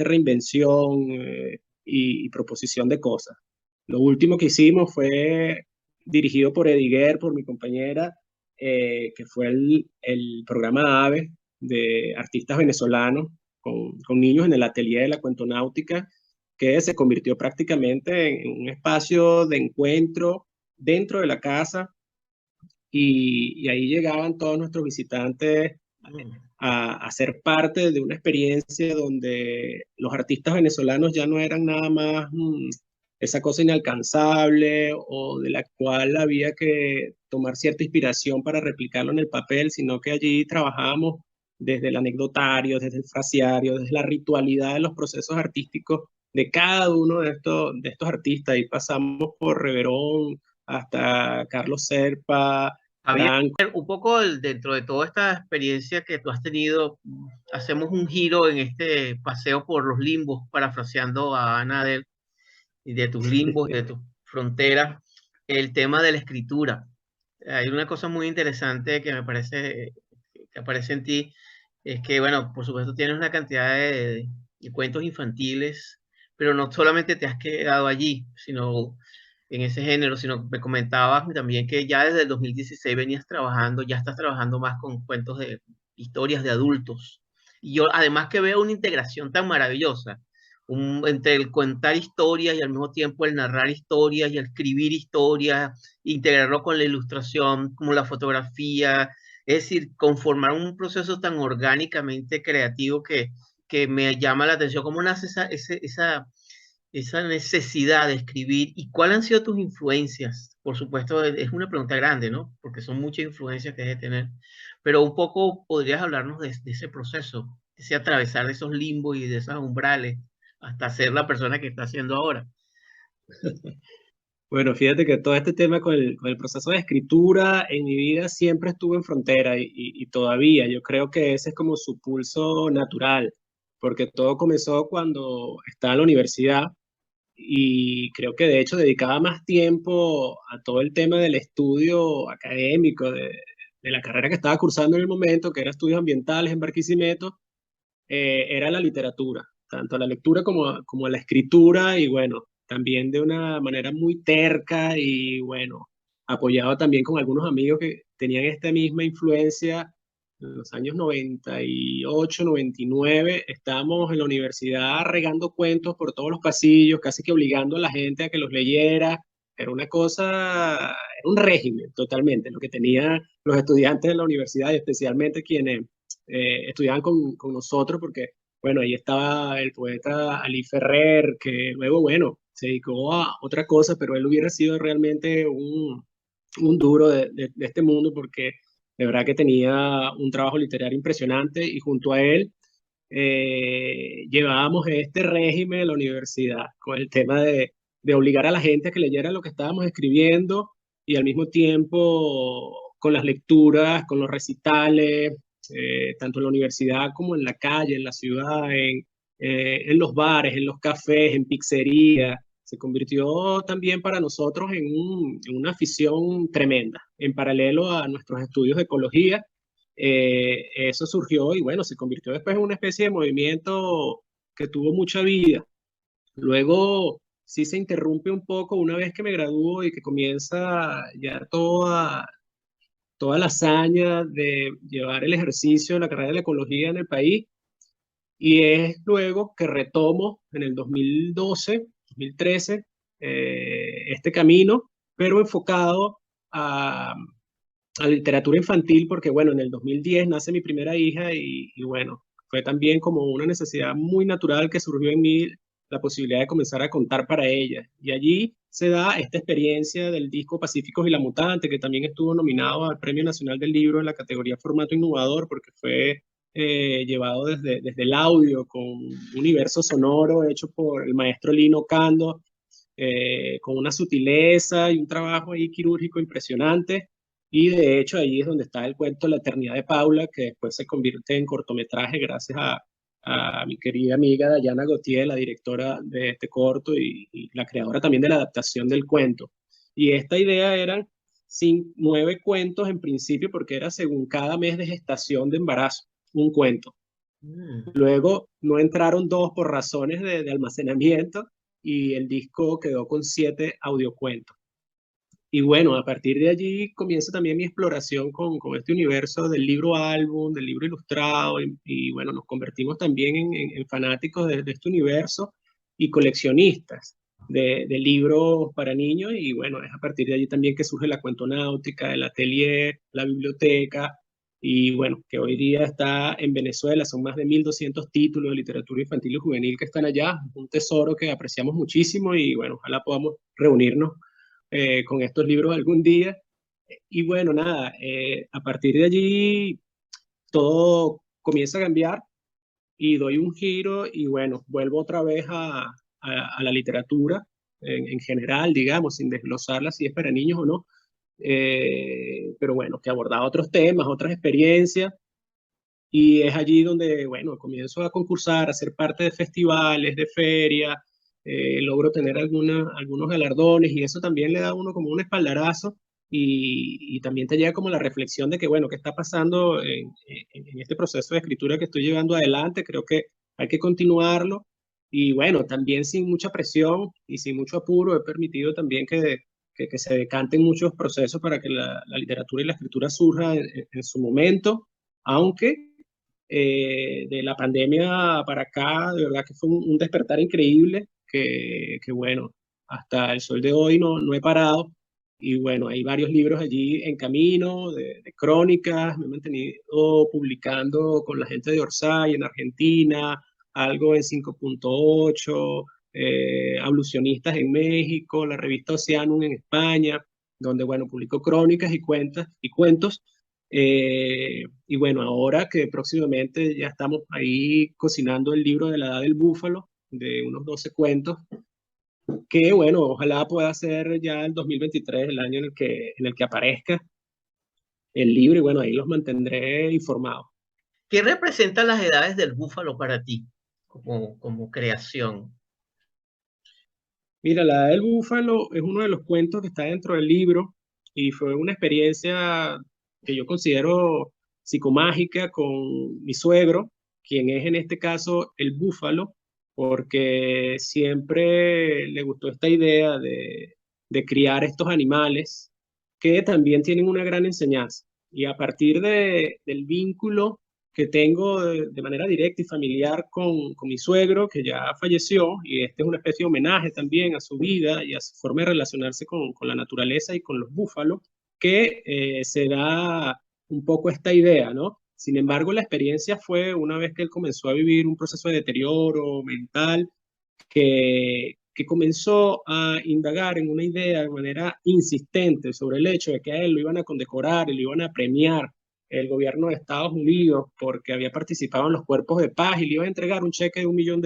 reinvención y proposición de cosas. Lo último que hicimos fue dirigido por Ediguer, por mi compañera, que fue el programa AVE de artistas venezolanos con niños en el atelier de la cuentonáutica, que se convirtió prácticamente en un espacio de encuentro dentro de la casa y ahí llegaban todos nuestros visitantes Mm. a ser parte de una experiencia donde los artistas venezolanos ya no eran nada más esa cosa inalcanzable o de la cual había que tomar cierta inspiración para replicarlo en el papel, sino que allí trabajábamos desde el anecdotario, desde el frasiario, desde la ritualidad de los procesos artísticos de cada uno de estos artistas. Y pasamos por Reverón hasta Carlos Serpa, Javier, Franco. un poco dentro de toda esta experiencia que tú has tenido, hacemos un giro en este paseo por los limbos, parafraseando a Ana y de tus limbos, de tus fronteras, el tema de la escritura. Hay una cosa muy interesante que me parece que aparece en ti, es que, bueno, por supuesto tienes una cantidad de cuentos infantiles, pero no solamente te has quedado allí, sino en ese género, sino me comentabas también que ya desde el 2016 venías trabajando, ya estás trabajando más con cuentos de historias de adultos. Y yo además que veo una integración tan maravillosa entre el contar historias y al mismo tiempo el narrar historias y el escribir historias, integrarlo con la ilustración, como la fotografía, Es decir, conformar un proceso tan orgánicamente creativo que me llama la atención. ¿Cómo nace esa necesidad de escribir? ¿Y cuáles han sido tus influencias? Por supuesto, es una pregunta grande, ¿no? Porque son muchas influencias que debes tener. Pero un poco podrías hablarnos de ese proceso, ese atravesar de esos limbos y de esos umbrales hasta ser la persona que está haciendo ahora. Bueno, fíjate que todo este tema con el proceso de escritura en mi vida siempre estuvo en frontera y todavía yo creo que ese es como su pulso natural, porque todo comenzó cuando estaba en la universidad y creo que de hecho dedicaba más tiempo a todo el tema del estudio académico, de la carrera que estaba cursando en el momento, que era estudios ambientales en Barquisimeto, era la literatura, tanto a la lectura como a la escritura, y bueno, también de una manera muy terca y bueno, apoyado también con algunos amigos que tenían esta misma influencia. En los años 98, 99, estábamos en la universidad regando cuentos por todos los pasillos, casi que obligando a la gente a que los leyera. Era una cosa, era un régimen totalmente, lo que tenían los estudiantes de la universidad, y especialmente quienes estudiaban con nosotros, porque, bueno, ahí estaba el poeta Ali Ferrer, que luego, bueno, se dedicó a otra cosa, pero él hubiera sido realmente un duro de este mundo, porque de verdad que tenía un trabajo literario impresionante, y junto a él llevábamos este régimen de la universidad, con el tema de obligar a la gente a que leyera lo que estábamos escribiendo, y al mismo tiempo con las lecturas, con los recitales, tanto en la universidad como en la calle, en la ciudad, en los bares, en los cafés, en pizzerías. Se convirtió también para nosotros en una afición tremenda, en paralelo a nuestros estudios de ecología. Eso surgió y bueno, se convirtió después en una especie de movimiento que tuvo mucha vida. Luego sí se interrumpe un poco una vez que me gradúo y que comienza ya toda la hazaña de llevar el ejercicio de la carrera de la ecología en el país. Y es luego que retomo en el 2012, 2013, este camino, pero enfocado a, a literatura infantil, porque bueno, en el 2010 nace mi primera hija y bueno, fue también como una necesidad muy natural que surgió en mí la posibilidad de comenzar a contar para ella. Y allí se da esta experiencia del disco Pacíficos y la Mutante, que también estuvo nominado al Premio Nacional del Libro en la categoría Formato Innovador, porque fue llevado desde el audio, con un universo sonoro hecho por el maestro Lino Cando, con una sutileza y un trabajo ahí quirúrgico impresionante. Y de hecho ahí es donde está el cuento La Eternidad de Paula, que después se convierte en cortometraje gracias a mi querida amiga Dayana Gautier, la directora de este corto y la creadora también de la adaptación del cuento. Y esta idea eran 9 cuentos en principio, porque era según cada mes de gestación de embarazo, un cuento. Mm. Luego no entraron 2 por razones de almacenamiento, y el disco quedó con 7 audiocuentos. Y bueno, a partir de allí comienza también mi exploración con este universo del libro álbum, del libro ilustrado, y bueno, nos convertimos también en fanáticos de este universo y coleccionistas de libros para niños. Y bueno, es a partir de allí también que surge la cuentonáutica, el atelier, la biblioteca, y bueno, que hoy día está en Venezuela. Son más de 1.200 títulos de literatura infantil y juvenil que están allá, un tesoro que apreciamos muchísimo, y bueno, ojalá podamos reunirnos con estos libros algún día. Y bueno, nada, a partir de allí todo comienza a cambiar y doy un giro y bueno, vuelvo otra vez a la literatura en general, digamos, sin desglosarla si es para niños o no. Pero bueno, que abordaba otros temas, otras experiencias, y es allí donde, bueno, comienzo a concursar, a ser parte de festivales, de ferias, logro tener algunos galardones, y eso también le da a uno como un espaldarazo, y también te llega como la reflexión de que, bueno, ¿qué está pasando en este proceso de escritura que estoy llevando adelante? Creo que hay que continuarlo, y bueno, también sin mucha presión y sin mucho apuro, he permitido también que se decanten muchos procesos para que la literatura y la escritura surja en su momento, aunque de la pandemia para acá, de verdad que fue un despertar increíble, que bueno, hasta el sol de hoy no he parado. y bueno, hay varios libros allí en camino de crónicas. Me he mantenido publicando con la gente de Orsay en Argentina, algo en 5.8, Ablucionistas en México, la revista Oceanum en España, donde, bueno, publico crónicas y cuentos. Y bueno, ahora que próximamente ya estamos ahí cocinando el libro de la Edad del Búfalo, de unos 12 cuentos, que bueno, ojalá pueda ser ya el 2023 el año en el que aparezca el libro, y bueno, ahí los mantendré informados. ¿Qué representan las edades del búfalo para ti como creación? Mira, la Edad del Búfalo es uno de los cuentos que está dentro del libro y fue una experiencia que yo considero psicomágica con mi suegro, quien es en este caso el búfalo, porque siempre le gustó esta idea de criar estos animales que también tienen una gran enseñanza. Y a partir del vínculo que tengo de manera directa y familiar con mi suegro, que ya falleció, y este es una especie de homenaje también a su vida y a su forma de relacionarse con la naturaleza y con los búfalos, que se da un poco esta idea, ¿no? Sin embargo, la experiencia fue una vez que él comenzó a vivir un proceso de deterioro mental, que comenzó a indagar en una idea de manera insistente sobre el hecho de que a él lo iban a condecorar y lo iban a premiar el gobierno de Estados Unidos porque había participado en los cuerpos de paz y le iba a entregar un cheque de $1 millón.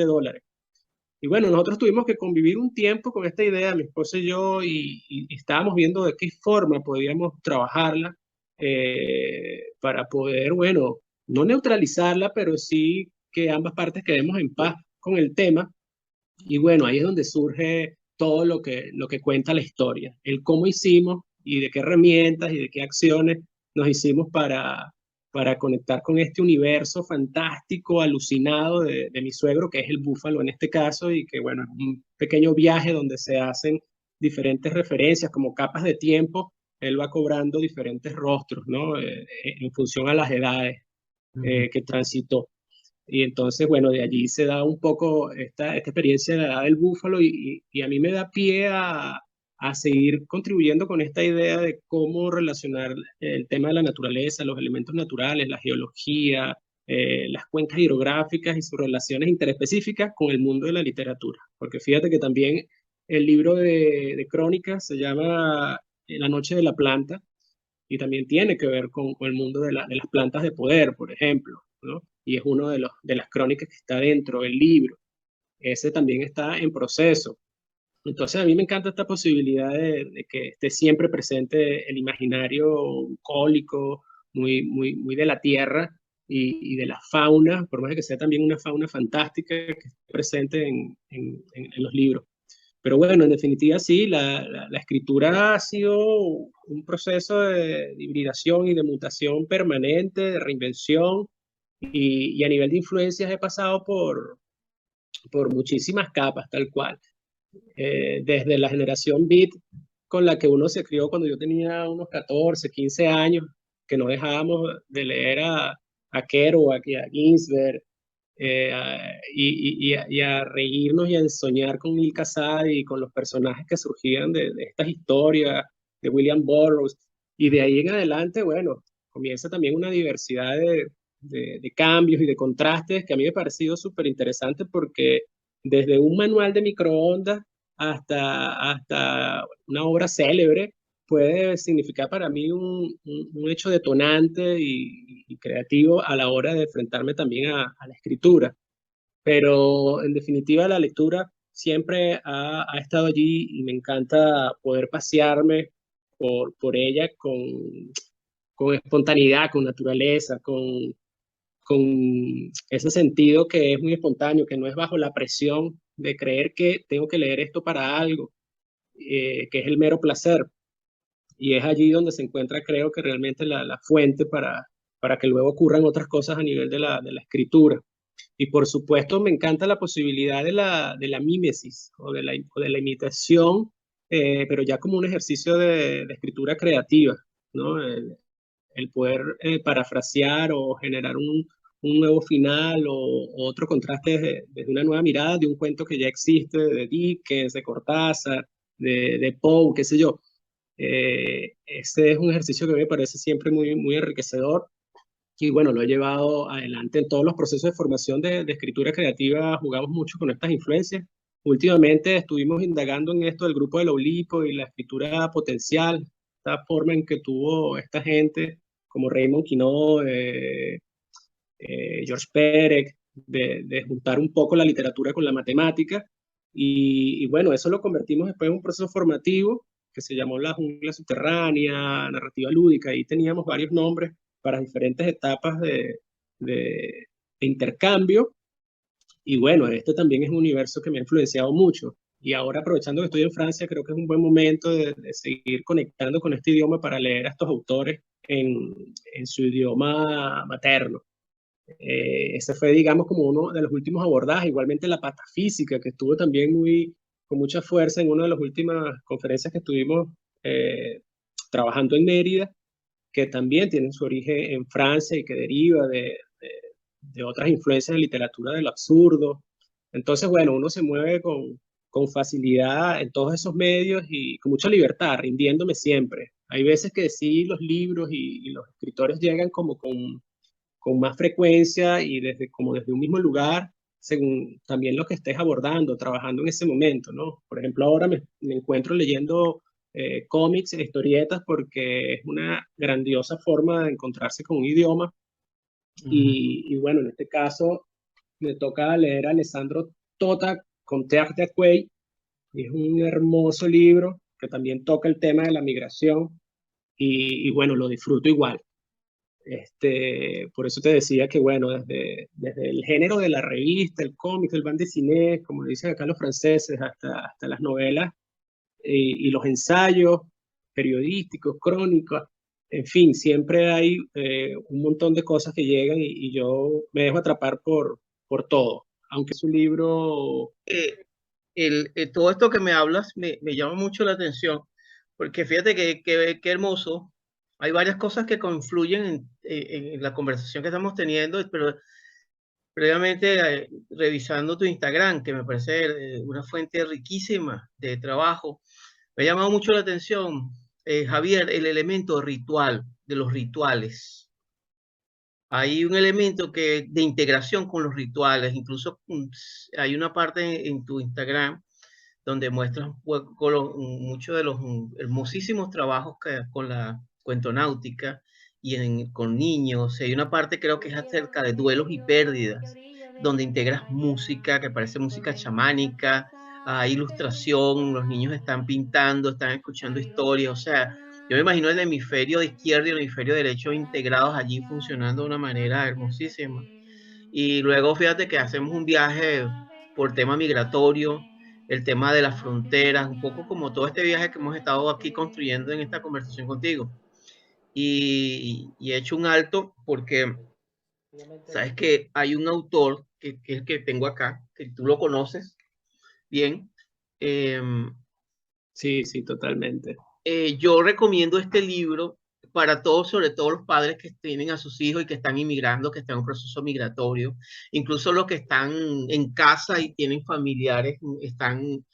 Y bueno, nosotros tuvimos que convivir un tiempo con esta idea, mi esposa y yo, y estábamos viendo de qué forma podíamos trabajarla para poder, bueno, no neutralizarla, pero sí que ambas partes quedemos en paz con el tema. Y bueno, ahí es donde surge todo lo que cuenta la historia, el cómo hicimos y de qué herramientas y de qué acciones nos hicimos para conectar con este universo fantástico, alucinado de mi suegro, que es el búfalo en este caso, y que bueno, es un pequeño viaje donde se hacen diferentes referencias, como capas de tiempo. Él va cobrando diferentes rostros, ¿no? En función a las edades que transitó. Y entonces, bueno, de allí se da un poco esta experiencia de la edad del búfalo y a mí me da pie a seguir contribuyendo con esta idea de cómo relacionar el tema de la naturaleza, los elementos naturales, la geología, las cuencas hidrográficas y sus relaciones interespecíficas con el mundo de la literatura. Porque fíjate que también el libro de crónicas se llama La noche de la planta y también tiene que ver con el mundo de las plantas de poder, por ejemplo, ¿no? Y es uno de las crónicas que está dentro del libro. Ese también está en proceso. Entonces a mí me encanta esta posibilidad de que esté siempre presente el imaginario bucólico, muy de la tierra y de la fauna, por más de que sea también una fauna fantástica que esté presente en los libros. Pero bueno, en definitiva sí, la escritura ha sido un proceso de hibridación y de mutación permanente, de reinvención, y a nivel de influencias he pasado por muchísimas capas, tal cual. Desde la generación beat con la que uno se crió cuando yo tenía unos 14, 15 años, que no dejábamos de leer a Kerouac y a Ginsberg, y a reírnos y a ensoñar con Neil Cassaday y con los personajes que surgían de estas historias, de William Burroughs. Y de ahí en adelante, bueno, comienza también una diversidad de cambios y de contrastes que a mí me ha parecido súper interesante porque desde un manual de microondas hasta una obra célebre puede significar para mí un hecho detonante y creativo a la hora de enfrentarme también a la escritura. Pero en definitiva la lectura siempre ha estado allí y me encanta poder pasearme por ella con espontaneidad, con naturaleza, con ese sentido que es muy espontáneo, que no es bajo la presión de creer que tengo que leer esto para algo, que es el mero placer. Y es allí donde se encuentra, creo que realmente la fuente para que luego ocurran otras cosas a nivel de la escritura. Y por supuesto me encanta la posibilidad de la mímesis o de la imitación, pero ya como un ejercicio de escritura creativa, ¿no? El poder parafrasear o generar un nuevo final o otro contraste desde una nueva mirada de un cuento que ya existe, de Dickens, de Cortázar, de Poe, qué sé yo. Ese es un ejercicio que me parece siempre muy, muy enriquecedor y bueno, lo he llevado adelante en todos los procesos de formación de escritura creativa, jugamos mucho con estas influencias. Últimamente estuvimos indagando en esto del grupo de Loulipo y la escritura potencial, esta forma en que tuvo esta gente como Raymond Queneau, George Perec, de juntar un poco la literatura con la matemática. Y bueno, eso lo convertimos después en un proceso formativo que se llamó La Jungla Subterránea, Narrativa Lúdica. Ahí teníamos varios nombres para diferentes etapas de intercambio. Y bueno, este también es un universo que me ha influenciado mucho. Y ahora, aprovechando que estoy en Francia, creo que es un buen momento de seguir conectando con este idioma para leer a estos autores en su idioma materno. Ese fue, digamos, como uno de los últimos abordajes. Igualmente la patafísica, que estuvo también con mucha fuerza en una de las últimas conferencias que estuvimos trabajando en Mérida, que también tiene su origen en Francia y que deriva de otras influencias de literatura del absurdo. Entonces, bueno, uno se mueve con facilidad en todos esos medios y con mucha libertad, rindiéndome siempre. Hay veces que sí, los libros y los escritores llegan como con más frecuencia y como desde un mismo lugar, según también lo que estés abordando, trabajando en ese momento, ¿no? Por ejemplo, ahora me encuentro leyendo cómics e historietas porque es una grandiosa forma de encontrarse con un idioma. Y bueno, en este caso me toca leer a Alessandro Tota con Terre de Aquay, y es un hermoso libro que también toca el tema de la migración y bueno, lo disfruto igual. Por eso te decía que, bueno, desde el género de la revista, el cómic, el bande dessinée, como le dicen acá los franceses, hasta las novelas y los ensayos periodísticos, crónicos, en fin, siempre hay un montón de cosas que llegan y yo me dejo atrapar por todo. Aunque es un libro. Todo esto que me hablas me llama mucho la atención, porque fíjate que hermoso. Hay varias cosas que confluyen en la conversación que estamos teniendo, pero previamente revisando tu Instagram, que me parece una fuente riquísima de trabajo, me ha llamado mucho la atención, Javier, el elemento ritual, de los rituales. Hay un elemento de integración con los rituales, incluso hay una parte en tu Instagram donde muestras muchos de los hermosísimos trabajos con la cuentonáutica y con niños. Hay una parte, creo que es acerca de duelos y pérdidas, donde integras música, que parece música chamánica, hay ilustración, los niños están pintando, están escuchando historias. O sea, yo me imagino el hemisferio izquierdo y el hemisferio derecho integrados allí funcionando de una manera hermosísima. Y luego fíjate que hacemos un viaje por tema migratorio, el tema de las fronteras, un poco como todo este viaje que hemos estado aquí construyendo en esta conversación contigo. Y he hecho un alto porque, sabes que hay un autor que es el que tengo acá, que tú lo conoces bien. Eh, Sí, sí, totalmente. yo recomiendo este libro para todos, sobre todo los padres que tienen a sus hijos y que están inmigrando, que están en un proceso migratorio, incluso los que están en casa y tienen familiares que están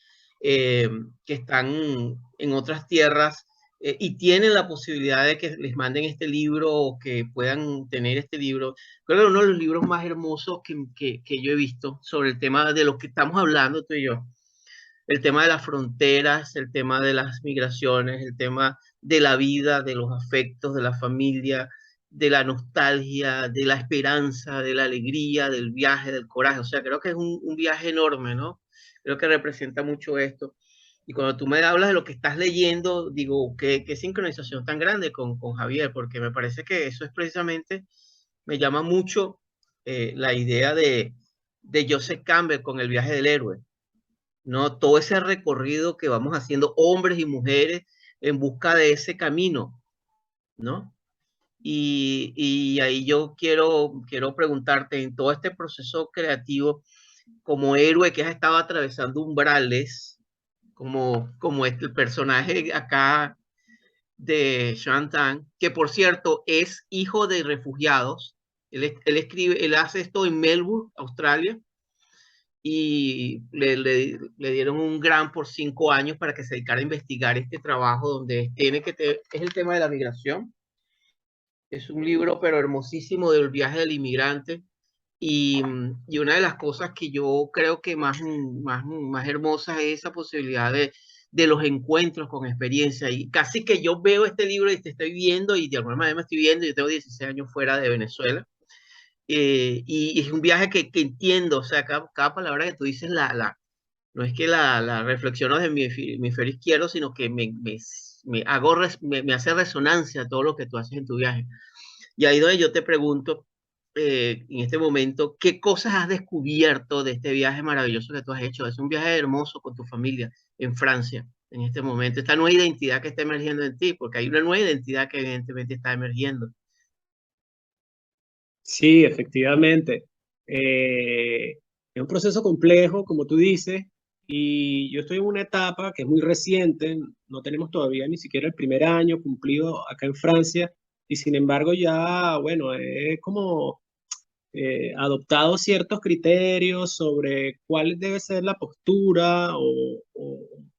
en otras tierras y tienen la posibilidad de que les manden este libro o que puedan tener este libro. Creo que uno de los libros más hermosos que yo he visto sobre el tema de lo que estamos hablando tú y yo, el tema de las fronteras, el tema de las migraciones, el tema de la vida, de los afectos, de la familia, de la nostalgia, de la esperanza, de la alegría, del viaje, del coraje. O sea, creo que es un viaje enorme, ¿no? Creo que representa mucho esto. Y cuando tú me hablas de lo que estás leyendo, digo, qué sincronización tan grande con Javier, porque me parece que eso es precisamente, me llama mucho la idea de Joseph Campbell con el viaje del héroe, ¿no? Todo ese recorrido que vamos haciendo hombres y mujeres en busca de ese camino, ¿no? Y ahí yo quiero preguntarte, en todo este proceso creativo, como héroe que has estado atravesando umbrales, como el personaje acá de Shantan, que por cierto es hijo de refugiados, él hace esto en Melbourne, Australia, y le dieron un grant por 5 años para que se dedicara a investigar este trabajo donde es el tema de la migración. Es un libro, pero hermosísimo, del viaje del inmigrante. Y una de las cosas que yo creo que más hermosa es esa posibilidad de los encuentros con experiencia. Y casi que yo veo este libro y te estoy viendo y de alguna manera me estoy viendo. Yo tengo 16 años fuera de Venezuela. Y es un viaje que entiendo, o sea, cada palabra que tú dices, no es que la reflexiono de mi hemisferio izquierdo, sino que me hace resonancia todo lo que tú haces en tu viaje. Y ahí donde yo te pregunto, en este momento, ¿qué cosas has descubierto de este viaje maravilloso que tú has hecho? Es un viaje hermoso con tu familia en Francia, en este momento. Esta nueva identidad que está emergiendo en ti, porque hay una nueva identidad que evidentemente está emergiendo. Sí, efectivamente. Es un proceso complejo, como tú dices, y yo estoy en una etapa que es muy reciente, no tenemos todavía ni siquiera el primer año cumplido acá en Francia, y sin embargo ya, bueno, es como adoptado ciertos criterios sobre cuál debe ser la postura o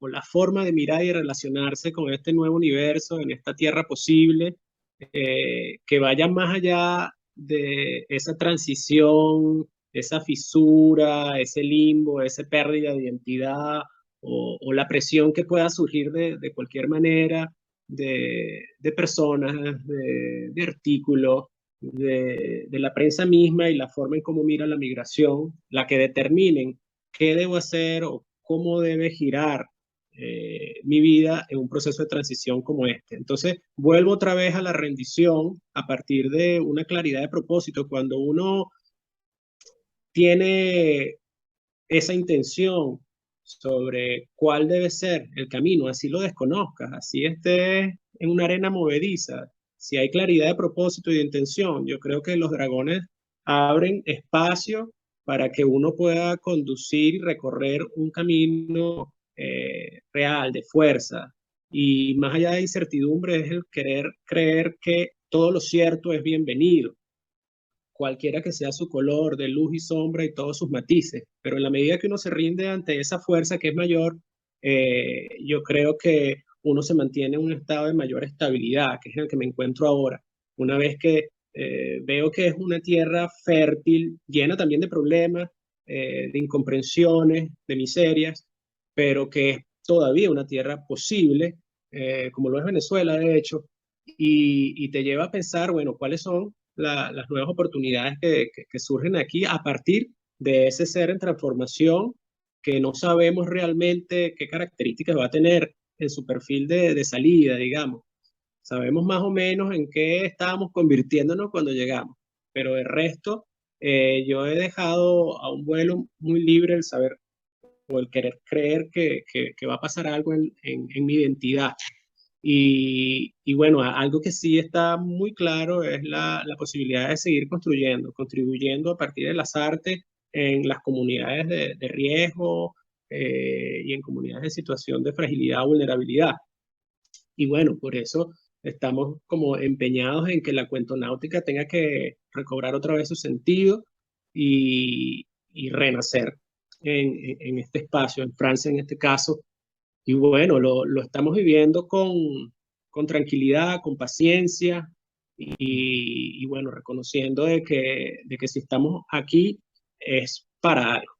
la forma de mirar y relacionarse con este nuevo universo, en esta tierra posible, que vaya más allá de esa transición, esa fisura, ese limbo, esa pérdida de identidad o la presión que pueda surgir de cualquier manera de personas, de artículos de la prensa misma y la forma en cómo mira la migración, la que determinen qué debo hacer o cómo debe girar mi vida en un proceso de transición como este. Entonces, vuelvo otra vez a la rendición a partir de una claridad de propósito. Cuando uno tiene esa intención sobre cuál debe ser el camino, así lo desconozcas, así estés en una arena movediza, si hay claridad de propósito y de intención, yo creo que los dragones abren espacio para que uno pueda conducir y recorrer un camino real, de fuerza. Y más allá de incertidumbre es el querer creer que todo lo cierto es bienvenido, cualquiera que sea su color, de luz y sombra y todos sus matices. Pero en la medida que uno se rinde ante esa fuerza que es mayor, yo creo que uno se mantiene en un estado de mayor estabilidad, que es el que me encuentro ahora. Una vez que veo que es una tierra fértil, llena también de problemas, de incomprensiones, de miserias, pero que es todavía una tierra posible, como lo es Venezuela, de hecho, y te lleva a pensar, bueno, cuáles son las nuevas oportunidades que surgen aquí a partir de ese ser en transformación que no sabemos realmente qué características va a tener en su perfil de salida, digamos. Sabemos más o menos en qué estábamos convirtiéndonos cuando llegamos, pero el resto, yo he dejado a un vuelo muy libre el saber o el querer creer que va a pasar algo en mi identidad. Y bueno, algo que sí está muy claro es la posibilidad de seguir construyendo, contribuyendo a partir de las artes en las comunidades de riesgo y en comunidades de situación de fragilidad o vulnerabilidad. Y bueno, por eso estamos como empeñados en que la cuentonáutica tenga que recobrar otra vez su sentido y renacer en este espacio, en Francia en este caso, y bueno, lo estamos viviendo con tranquilidad, con paciencia y bueno, reconociendo de que si estamos aquí es para algo.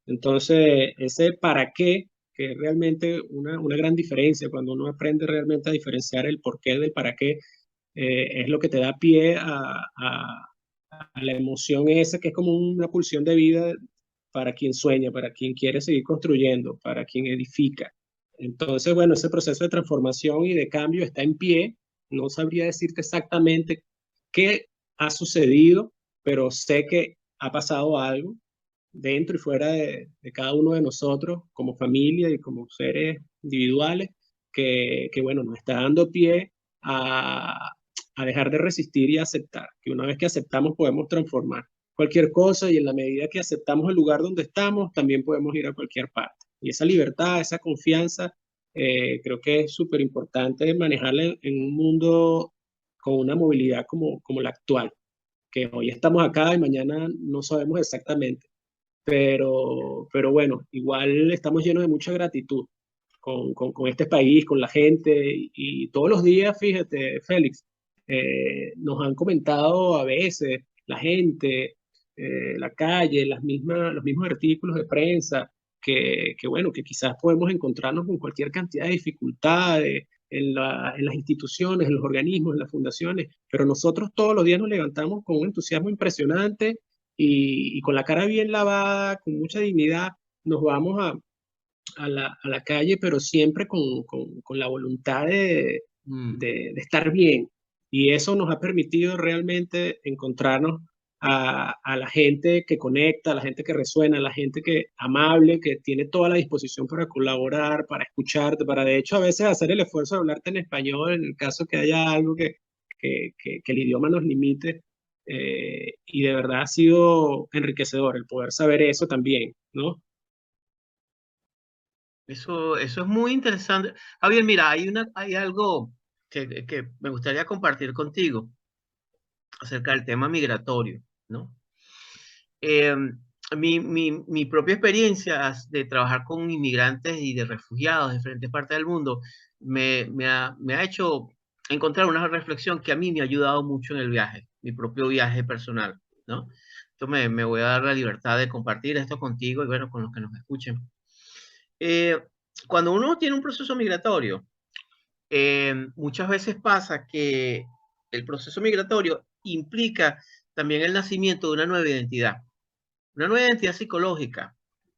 Entonces, ese para qué, que es realmente una gran diferencia, cuando uno aprende realmente a diferenciar el por qué del para qué, es lo que te da pie a la emoción esa, que es como una pulsión de vida para quien sueña, para quien quiere seguir construyendo, para quien edifica. Entonces, bueno, ese proceso de transformación y de cambio está en pie. No sabría decirte exactamente qué ha sucedido, pero sé que ha pasado algo dentro y fuera de cada uno de nosotros como familia y como seres individuales que bueno, nos está dando pie a dejar de resistir y aceptar, que una vez que aceptamos podemos transformar cualquier cosa y en la medida que aceptamos el lugar donde estamos, también podemos ir a cualquier parte. Y esa libertad, esa confianza, creo que es súper importante manejarla en un mundo con una movilidad como la actual, que hoy estamos acá y mañana no sabemos exactamente. pero bueno, igual estamos llenos de mucha gratitud con este país, con la gente, y todos los días, fíjate, Félix, nos han comentado a veces la gente, la calle, los mismos artículos de prensa, que bueno, que quizás podemos encontrarnos con cualquier cantidad de dificultades en las instituciones, en los organismos, en las fundaciones, pero nosotros todos los días nos levantamos con un entusiasmo impresionante y con la cara bien lavada, con mucha dignidad, nos vamos a la calle, pero siempre con la voluntad de estar bien. Y eso nos ha permitido realmente encontrarnos a la gente que conecta, a la gente que resuena, a la gente que amable, que tiene toda la disposición para colaborar, para escucharte, para de hecho a veces hacer el esfuerzo de hablarte en español en el caso que haya algo que el idioma nos limite. Y de verdad ha sido enriquecedor el poder saber eso también, ¿no? Eso es muy interesante. Javier, mira, hay algo que me gustaría compartir contigo acerca del tema migratorio, ¿no? Eh, mi propia experiencia de trabajar con inmigrantes y de refugiados de diferentes partes del mundo me ha hecho encontrar una reflexión que a mí me ha ayudado mucho en el viaje, mi propio viaje personal, ¿no? Entonces me voy a dar la libertad de compartir esto contigo y bueno, con los que nos escuchen. Eh, Cuando uno tiene un proceso migratorio, muchas veces pasa que el proceso migratorio implica también el nacimiento de una nueva identidad psicológica.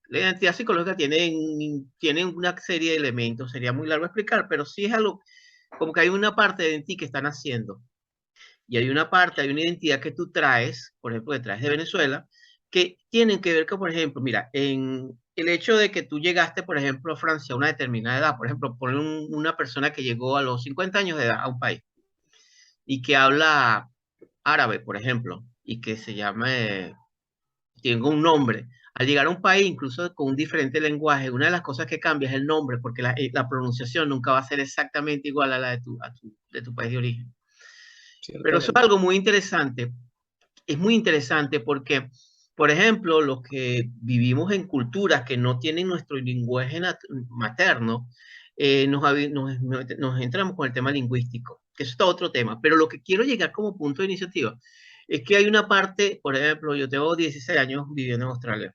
La identidad psicológica tiene una serie de elementos, sería muy largo explicar, pero sí es algo como que hay una parte de ti que está naciendo y hay una parte, hay una identidad que tú traes, por ejemplo, que traes de Venezuela, que tienen que ver con, por ejemplo, mira, en el hecho de que tú llegaste, por ejemplo, a Francia a una determinada edad, por ejemplo, poner una persona que llegó a los 50 años de edad a un país y que habla árabe, por ejemplo, y que se llama, tiene un nombre. Al llegar a un país, incluso con un diferente lenguaje, una de las cosas que cambia es el nombre, porque la pronunciación nunca va a ser exactamente igual a la de tu país de origen. Pero eso es Ciertamente. algo muy interesante. Es muy interesante porque, por ejemplo, los que vivimos en culturas que no tienen nuestro lenguaje materno, nos entramos con el tema lingüístico, que eso está otro tema. Pero lo que quiero llegar como punto de iniciativa es que hay una parte, por ejemplo, yo tengo 16 años viviendo en Australia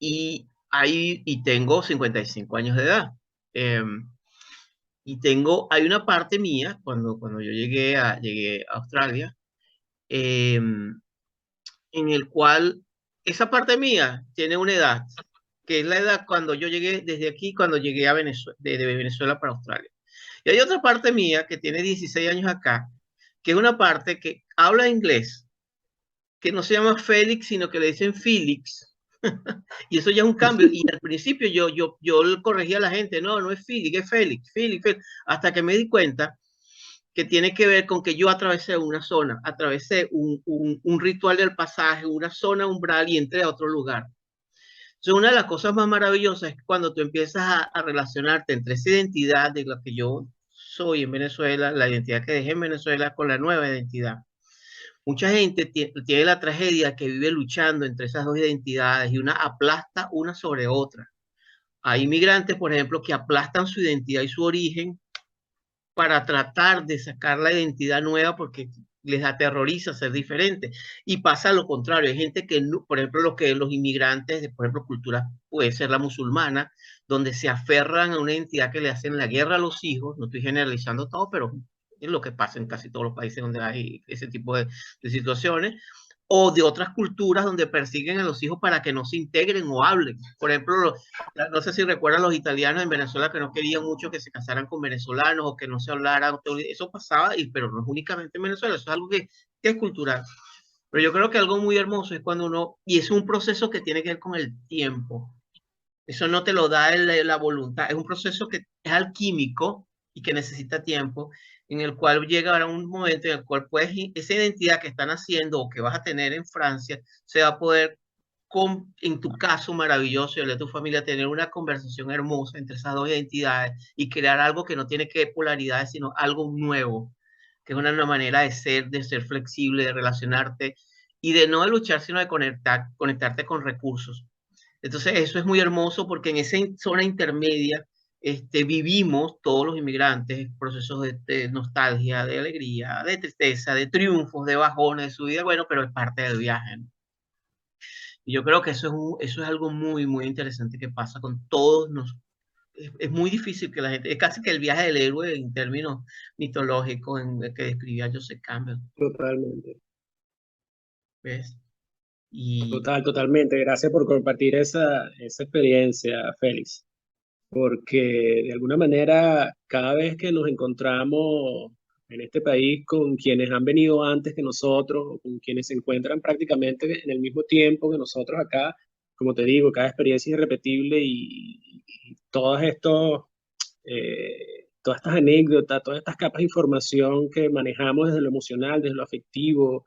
y tengo 55 años de edad. Hay una parte mía, cuando yo llegué a Australia, em, en el cual esa parte mía tiene una edad, que es la edad cuando yo llegué desde aquí, cuando llegué a Venezuela, de Venezuela para Australia. Y hay otra parte mía que tiene 16 años acá, que es una parte que habla inglés, que no se llama Félix, sino que le dicen Felix. Y eso ya es un cambio. Y al principio yo le corregía a la gente, no, no es Felix, es Félix, Félix, Félix, hasta que me di cuenta que tiene que ver con que yo atravesé una zona, atravesé un ritual del pasaje, una zona umbral y entré a otro lugar. Entonces, una de las cosas más maravillosas es cuando tú empiezas a relacionarte entre esa identidad de la que yo soy en Venezuela, la identidad que dejé en Venezuela, con la nueva identidad. Mucha gente tiene la tragedia que vive luchando entre esas dos identidades y una aplasta una sobre otra. Hay inmigrantes, por ejemplo, que aplastan su identidad y su origen para tratar de sacar la identidad nueva porque les aterroriza ser diferente. Y pasa lo contrario, hay gente que, por ejemplo, los inmigrantes, de, por ejemplo, cultura puede ser la musulmana, donde se aferran a una identidad que le hacen la guerra a los hijos, no estoy generalizando todo, pero es lo que pasa en casi todos los países donde hay ese tipo de situaciones, o de otras culturas donde persiguen a los hijos para que no se integren o hablen. Por ejemplo, no sé si recuerdan los italianos en Venezuela que no querían mucho que se casaran con venezolanos o que no se hablara. Eso pasaba, pero no es únicamente en Venezuela, eso es algo que es cultural. Pero yo creo que algo muy hermoso es cuando uno, y es un proceso que tiene que ver con el tiempo. Eso no te lo da la voluntad, es un proceso que es alquímico y que necesita tiempo, en el cual llega a un momento en el cual puedes, esa identidad que están haciendo o que vas a tener en Francia, se va a poder, en tu caso maravilloso y el de tu familia, tener una conversación hermosa entre esas dos identidades y crear algo que no tiene que polaridades, sino algo nuevo, que es una nueva manera de ser flexible, de relacionarte y de no de luchar, sino de conectarte con recursos. Entonces, eso es muy hermoso porque en esa zona intermedia vivimos todos los inmigrantes procesos de nostalgia, de alegría, de tristeza, de triunfos, de bajones, de subida, bueno, pero es parte del viaje, ¿no? Y yo creo que eso es algo muy, muy interesante que pasa con todos. Es muy difícil que la gente, es casi que el viaje del héroe en términos mitológicos en el que describía Joseph Campbell, Totalmente. ¿ves? Y Totalmente. Gracias por compartir esa experiencia, Félix. Porque de alguna manera, cada vez que nos encontramos en este país con quienes han venido antes que nosotros, o con quienes se encuentran prácticamente en el mismo tiempo que nosotros acá, como te digo, cada experiencia es irrepetible y todas estas anécdotas, todas estas capas de información que manejamos desde lo emocional, desde lo afectivo,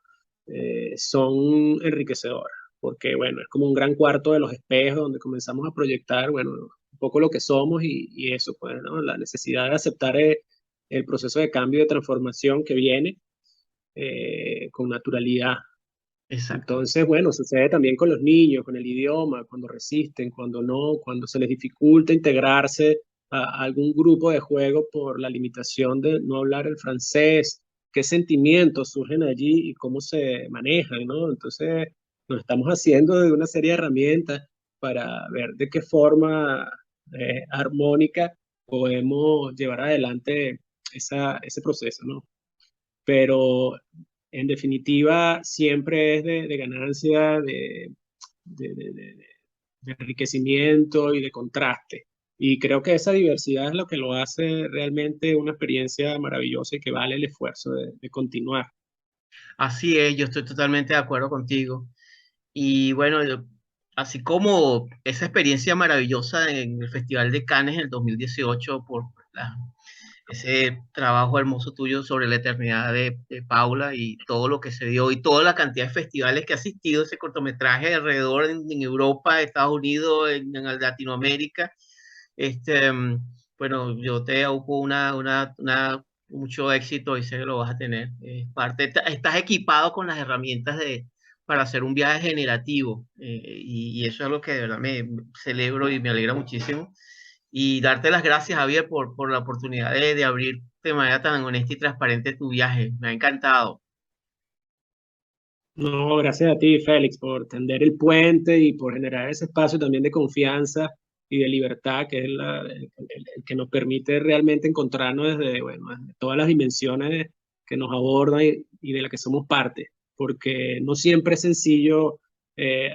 son enriquecedoras, porque bueno, es como un gran cuarto de los espejos donde comenzamos a proyectar, bueno, un poco lo que somos y eso, pues, ¿no? La necesidad de aceptar el proceso de cambio y de transformación que viene con naturalidad. exacto, Entonces, bueno, sucede también con los niños, con el idioma, cuando resisten, cuando no, cuando se les dificulta integrarse a algún grupo de juego por la limitación de no hablar el francés, qué sentimientos surgen allí y cómo se manejan, ¿no? Entonces, nos estamos haciendo de una serie de herramientas para ver de qué forma armónica podemos llevar adelante ese proceso, ¿no? Pero en definitiva siempre es de ganancia, de, de- de- de enriquecimiento y de contraste. Y creo que esa diversidad es lo que lo hace realmente una experiencia maravillosa y que vale el esfuerzo de continuar. así es, yo estoy totalmente de acuerdo contigo. Y bueno, así como esa experiencia maravillosa en el Festival de Cannes en el 2018 por ese trabajo hermoso tuyo sobre la eternidad de Paula y todo lo que se dio y toda la cantidad de festivales que ha asistido ese cortometraje alrededor en Europa, Estados Unidos, en Latinoamérica. Este, mm, bueno, yo te auguro mucho éxito y sé que lo vas a tener. Es parte, estás equipado con las herramientas para hacer un viaje generativo y eso es lo que de verdad me celebro y me alegra muchísimo. Y darte las gracias, Javier, por la oportunidad de abrir de manera tan honesta y transparente tu viaje. Me ha encantado. No, gracias a ti, Félix, por tender el puente y por generar ese espacio también de confianza y de libertad, que es el que nos permite realmente encontrarnos desde, bueno, desde todas las dimensiones que nos abordan y de las que somos parte, porque no siempre es sencillo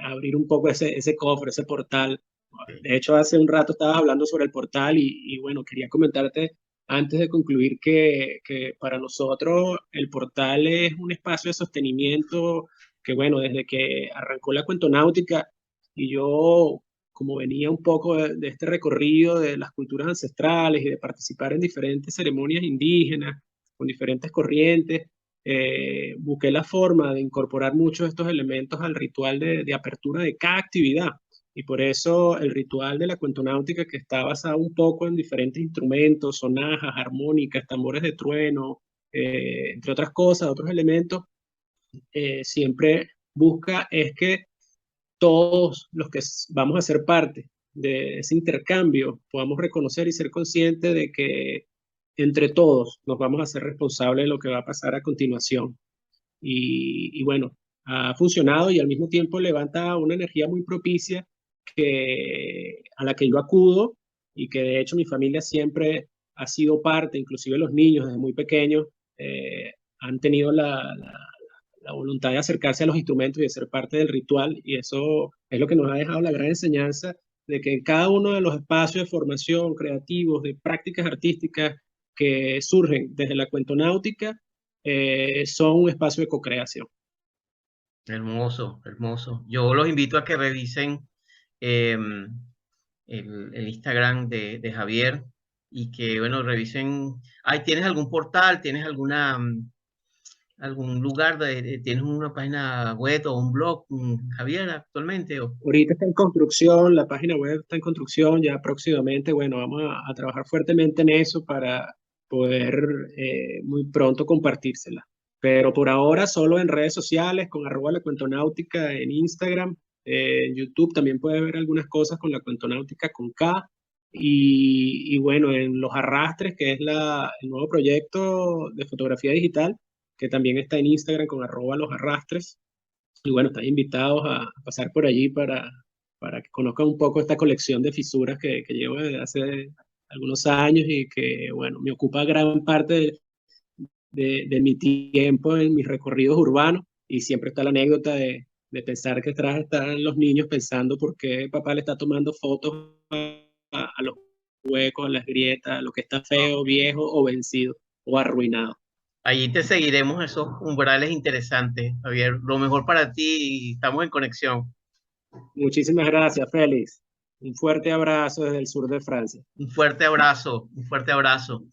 abrir un poco ese cofre, ese portal. Sí. De hecho, hace un rato estabas hablando sobre el portal y bueno, quería comentarte antes de concluir que para nosotros el portal es un espacio de sostenimiento que bueno, desde que arrancó la cuentonáutica y yo, como venía un poco de este recorrido de las culturas ancestrales y de participar en diferentes ceremonias indígenas, con diferentes corrientes, busqué la forma de incorporar muchos de estos elementos al ritual de apertura de cada actividad. Y por eso el ritual de la cuentonáutica, que está basado un poco en diferentes instrumentos, sonajas, armónicas, tambores de trueno, entre otras cosas, otros elementos, siempre busca es que todos los que vamos a ser parte de ese intercambio podamos reconocer y ser conscientes de que entre todos nos vamos a ser responsables de lo que va a pasar a continuación. Y bueno, ha funcionado y al mismo tiempo levanta una energía muy propicia a la que yo acudo y que de hecho mi familia siempre ha sido parte, inclusive los niños desde muy pequeños han tenido la voluntad de acercarse a los instrumentos y de ser parte del ritual, y eso es lo que nos ha dejado la gran enseñanza de que en cada uno de los espacios de formación creativos, de prácticas artísticas que surgen desde la cuentonáutica, son un espacio de co-creación. Hermoso, hermoso. Yo los invito a que revisen em, el Instagram de Javier y que, bueno, revisen. Ay, ¿tienes algún portal? ¿Tienes algún lugar? ¿Tienes una página web o un blog, Javier, actualmente? Ahorita está en construcción, la página web está en construcción, ya próximamente, bueno, vamos a trabajar fuertemente en eso para poder muy pronto compartírsela. pero por ahora solo en redes sociales con @lacuentonáutica en Instagram. En YouTube también puedes ver algunas cosas con La Cuentonáutica con K. Y bueno, en Los Arrastres, que es el nuevo proyecto de fotografía digital, que también está en Instagram con @losarrastres. Y bueno, están invitados a pasar por allí para que conozcan un poco esta colección de fisuras que llevo desde hace algunos años y que, bueno, me ocupa gran parte de mi tiempo en mis recorridos urbanos. Y siempre está la anécdota de pensar que atrás están los niños pensando por qué papá le está tomando fotos a los huecos, a las grietas, a lo que está feo, viejo o vencido o arruinado. Allí te seguiremos esos umbrales interesantes, Javier. Lo mejor para ti y estamos en conexión. Muchísimas gracias, Félix. Un fuerte abrazo desde el sur de Francia. Un fuerte abrazo, un fuerte abrazo.